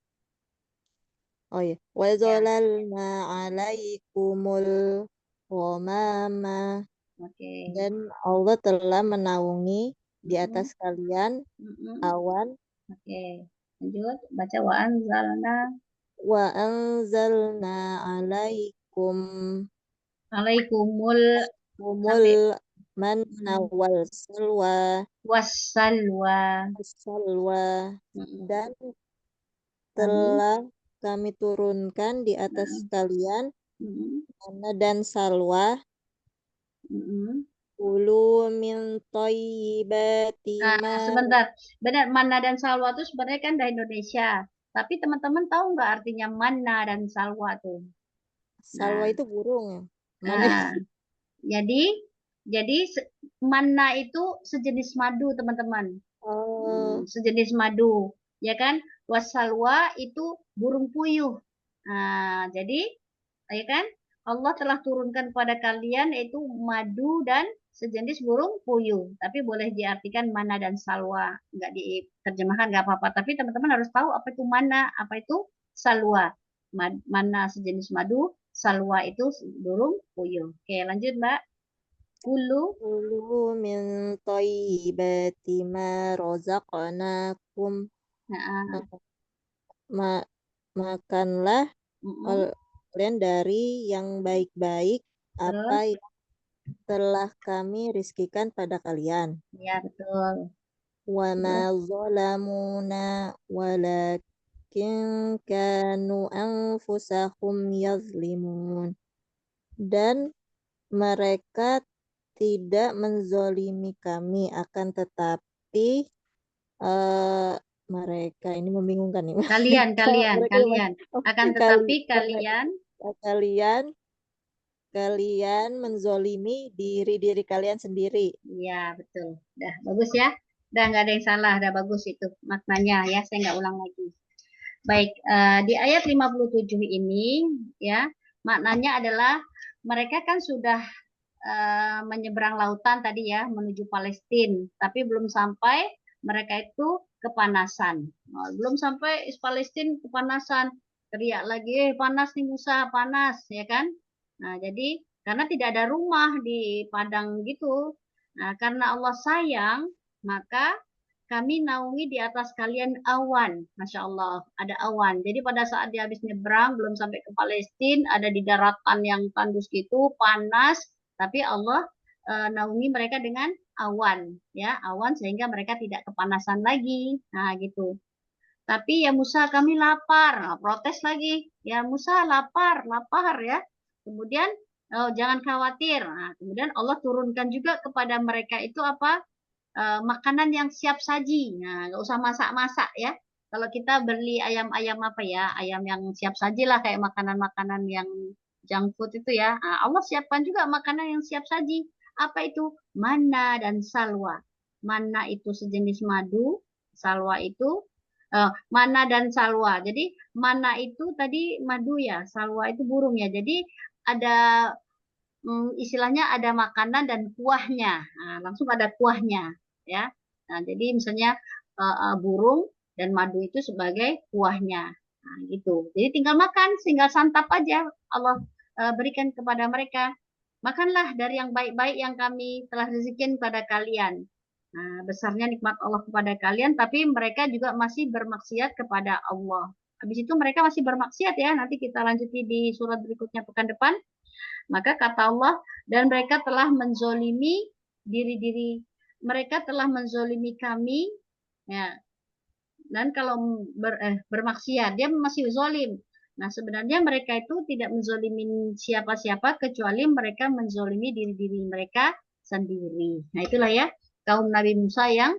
Oh ya, wa Ya. zalalna alaikumul ghamama, Oke. dan Allah telah menaungi di Mm-mm. atas kalian Mm-mm. awan. Oke. Lanjut baca wa anzalna Wa anzalna alaikum alaikumul kumul sampai manna wal salwa wassalwa. Mm-mm. dan Kami. telah kami turunkan di atas Mm-mm. kalian Mm-mm. manna dan salwa. Mm-mm. Kulu min thayyibati ma. Sebentar. Benar, manna dan salwa itu sebenarnya kan dari Indonesia. Tapi teman-teman tahu nggak artinya manna dan salwa tuh? Salwa Nah, itu burung ya. Mana? nah, jadi manna itu sejenis madu, teman-teman. Sejenis madu, ya kan? Wasalwa itu burung puyuh. Nah, jadi, ya kan? Allah telah turunkan pada kalian yaitu madu dan sejenis burung puyuh. Tapi boleh diartikan mana dan salwa. Nggak diterjemahkan, nggak apa-apa. Tapi teman-teman harus tahu apa itu mana, apa itu salwa. Mana sejenis madu, salwa itu burung puyuh. Oke, lanjut Mbak. Kulu. Kulu min thayyibati ma razaqnakum. Nah, Makanlah kalian dari yang baik-baik apa yang telah kami rizkikan pada kalian. Ya, betul. Wa ma zalamuna walakin kanu anfusahum yazlimun. Dan mereka tidak menzolimi kami, akan tetapi mereka ini membingungkan nih. Kalian akan tetapi kalian menzolimi diri kalian sendiri. Iya, betul. Dah bagus ya. Dah nggak ada yang salah, dah bagus itu maknanya ya. Saya nggak ulang lagi. Baik, di ayat 57 ini ya, maknanya adalah mereka kan sudah menyeberang lautan tadi ya menuju Palestina, tapi belum sampai mereka itu kepanasan. Belum sampai Palestina kepanasan, teriak lagi, panas nih Musa, panas ya kan? Nah, jadi karena tidak ada rumah di padang gitu. Nah, karena Allah sayang, maka kami naungi di atas kalian awan. Masya Allah, ada awan. Jadi pada saat dia habis nyebrang, belum sampai ke Palestina, ada di daratan yang tandus gitu, panas, tapi Allah naungi mereka dengan awan, ya awan sehingga mereka tidak kepanasan lagi. Nah gitu. Tapi ya Musa kami lapar, nah, protes lagi. Ya Musa lapar ya. Kemudian jangan khawatir. Nah, kemudian Allah turunkan juga kepada mereka itu apa? Makanan yang siap saji. Nah, nggak usah masak-masak ya. Kalau kita beli ayam-ayam apa ya, ayam yang siap saji lah kayak makanan-makanan yang junk food itu ya. Nah, Allah siapkan juga makanan yang siap saji. Apa itu? Manna dan salwa. Manna itu sejenis madu, salwa itu manna dan salwa. Jadi manna itu tadi madu ya, salwa itu burung ya. Jadi ada istilahnya ada makanan dan kuahnya. Nah, langsung ada kuahnya ya. Nah, jadi misalnya burung dan madu itu sebagai kuahnya. Nah, gitu. Jadi tinggal makan, tinggal santap aja. Allah berikan kepada mereka. Makanlah dari yang baik-baik yang kami telah rezekikan pada kalian. Nah, besarnya nikmat Allah kepada kalian, tapi mereka juga masih bermaksiat kepada Allah. Habis itu mereka masih bermaksiat ya. Nanti kita lanjuti di surat berikutnya pekan depan. Maka kata Allah, dan mereka telah menzolimi diri-diri, mereka telah menzolimi kami, ya. Dan kalau bermaksiat, dia masih zolim. Nah, sebenarnya mereka itu tidak menzolimi siapa-siapa, kecuali mereka menzolimi diri-diri mereka sendiri. Nah, itulah ya, kaum Nabi Musa yang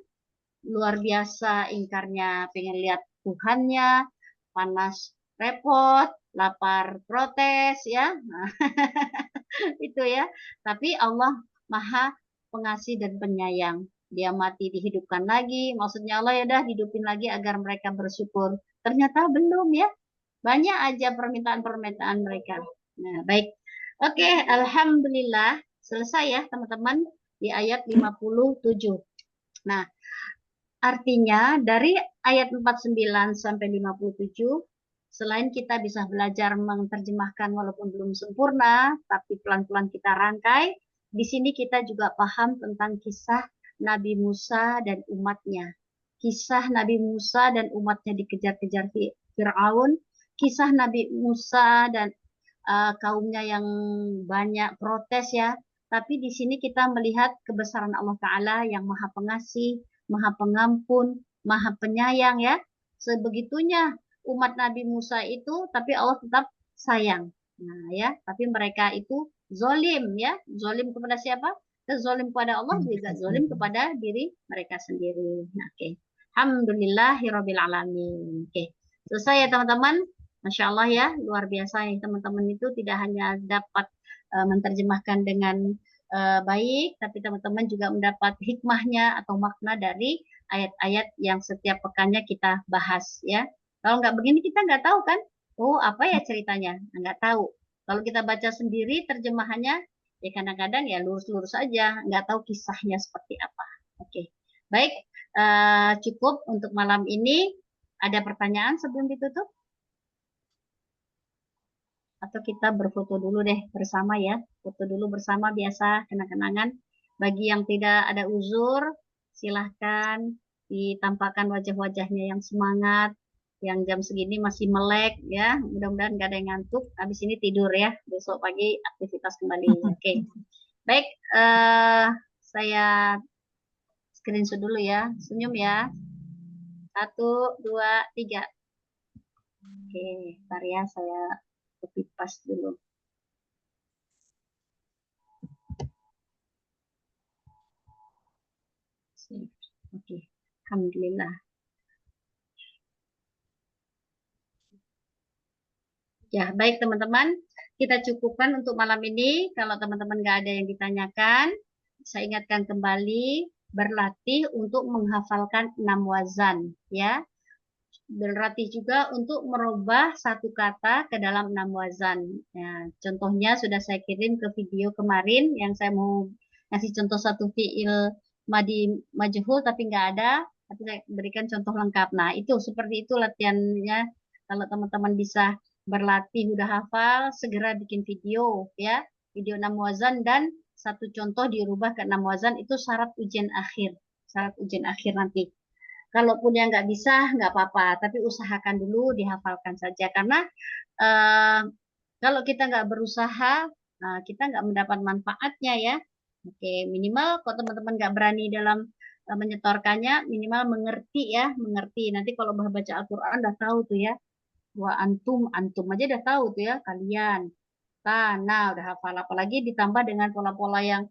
luar biasa ingkarnya, pengen lihat Tuhannya, panas repot, lapar protes ya. Nah, itu ya. Tapi Allah Maha Pengasih dan Penyayang. Dia mati dihidupkan lagi, maksudnya Allah ya udah hidupin lagi agar mereka bersyukur. Ternyata belum ya. Banyak aja permintaan-permintaan mereka. Nah, baik. Oke, alhamdulillah selesai ya teman-teman di ayat 57. Nah, artinya dari ayat 49 sampai 57, selain kita bisa belajar menerjemahkan walaupun belum sempurna, tapi pelan-pelan kita rangkai, di sini kita juga paham tentang kisah Nabi Musa dan umatnya. Kisah Nabi Musa dan umatnya dikejar-kejar Fir'aun, kisah Nabi Musa dan kaumnya yang banyak protes ya. Tapi di sini kita melihat kebesaran Allah Ta'ala yang Maha Pengasih, Maha Pengampun, Maha Penyayang ya. Sebegitunya umat Nabi Musa itu, tapi Allah tetap sayang. Nah ya, tapi mereka itu zolim ya. Zolim kepada siapa? Zolim kepada Allah, juga zolim kepada diri mereka sendiri. Nah, oke. Alhamdulillahirabbil alamin. Oke. Selesai ya teman-teman. Masya Allah ya, luar biasa ya teman-teman itu tidak hanya dapat menerjemahkan dengan baik, tapi teman-teman juga mendapat hikmahnya atau makna dari ayat-ayat yang setiap pekannya kita bahas ya. Kalau nggak begini kita nggak tahu kan, oh apa ya ceritanya, nggak tahu. Kalau kita baca sendiri terjemahannya, ya kadang-kadang ya lurus-lurus aja, nggak tahu kisahnya seperti apa. Oke, baik, cukup untuk malam ini. Ada pertanyaan sebelum ditutup? Atau kita berfoto dulu deh bersama ya, foto dulu bersama biasa kenang-kenangan. Bagi yang tidak ada uzur, silahkan ditampakkan wajah-wajahnya yang semangat, yang jam segini masih melek ya, mudah-mudahan nggak ada yang ngantuk. Habis ini tidur ya, besok pagi aktivitas kembali. Oke, baik, saya screenshot dulu ya, senyum ya. 1, 2, 3. Oke, ntar ya saya copy paste dulu. Oke, alhamdulillah. Ya, baik teman-teman, kita cukupkan untuk malam ini. Kalau teman-teman nggak ada yang ditanyakan, saya ingatkan kembali berlatih untuk menghafalkan 6 wazan, ya. Berlatih juga untuk merubah satu kata ke dalam 6 wazan. Ya, contohnya sudah saya kirim ke video kemarin yang saya mau ngasih contoh satu fiil madi majhul tapi nggak ada, tapi saya berikan contoh lengkap. Nah, itu seperti itu latihannya. Kalau teman-teman bisa berlatih udah hafal, segera bikin video ya, video 6 wazan dan satu contoh dirubah ke 6 wazan, itu syarat ujian akhir. Syarat ujian akhir nanti. Kalaupun yang nggak bisa, nggak apa-apa. Tapi usahakan dulu dihafalkan saja. Karena kalau kita nggak berusaha, kita nggak mendapat manfaatnya ya. Oke, minimal kalau teman-teman nggak berani dalam menyetorkannya, minimal mengerti ya. Mengerti. Nanti kalau baca Al-Quran udah tahu tuh ya. Wa antum aja udah tahu tuh ya. Kalian. Nah, udah hafal. Apalagi ditambah dengan pola-pola yang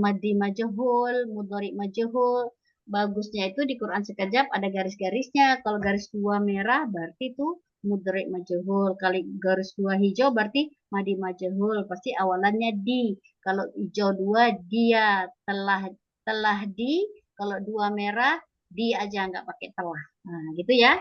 madi majhul, mudhari majhul. Bagusnya itu di Quran sekejap ada garis-garisnya. Kalau garis 2 merah berarti itu mudhari majhul. Kalau garis 2 hijau berarti madi majhul. Pasti awalannya di. Kalau hijau 2 dia, telah di. Kalau 2 merah di aja nggak pakai telah. Nah, gitu ya.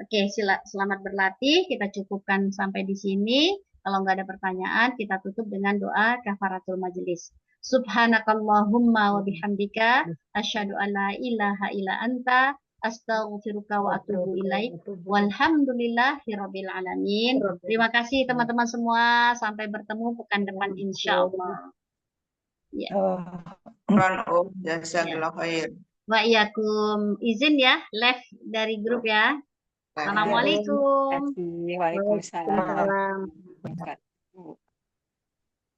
Oke, selamat berlatih. Kita cukupkan sampai di sini. Kalau nggak ada pertanyaan, kita tutup dengan doa kafaratul majelis. Subhanakallahumma wa bihamdika asyhadu an la ilaha illa anta astaghfiruka wa atubu ilaik. Walhamdulillahirabbil alamin. Terima kasih teman-teman semua. Sampai bertemu pekan depan insyaallah. Ya. Jazakallah khair. Wa iyakum. Izin ya, live dari grup ya. Assalamualaikum. Waalaikumsalam. Waalaikumsalam.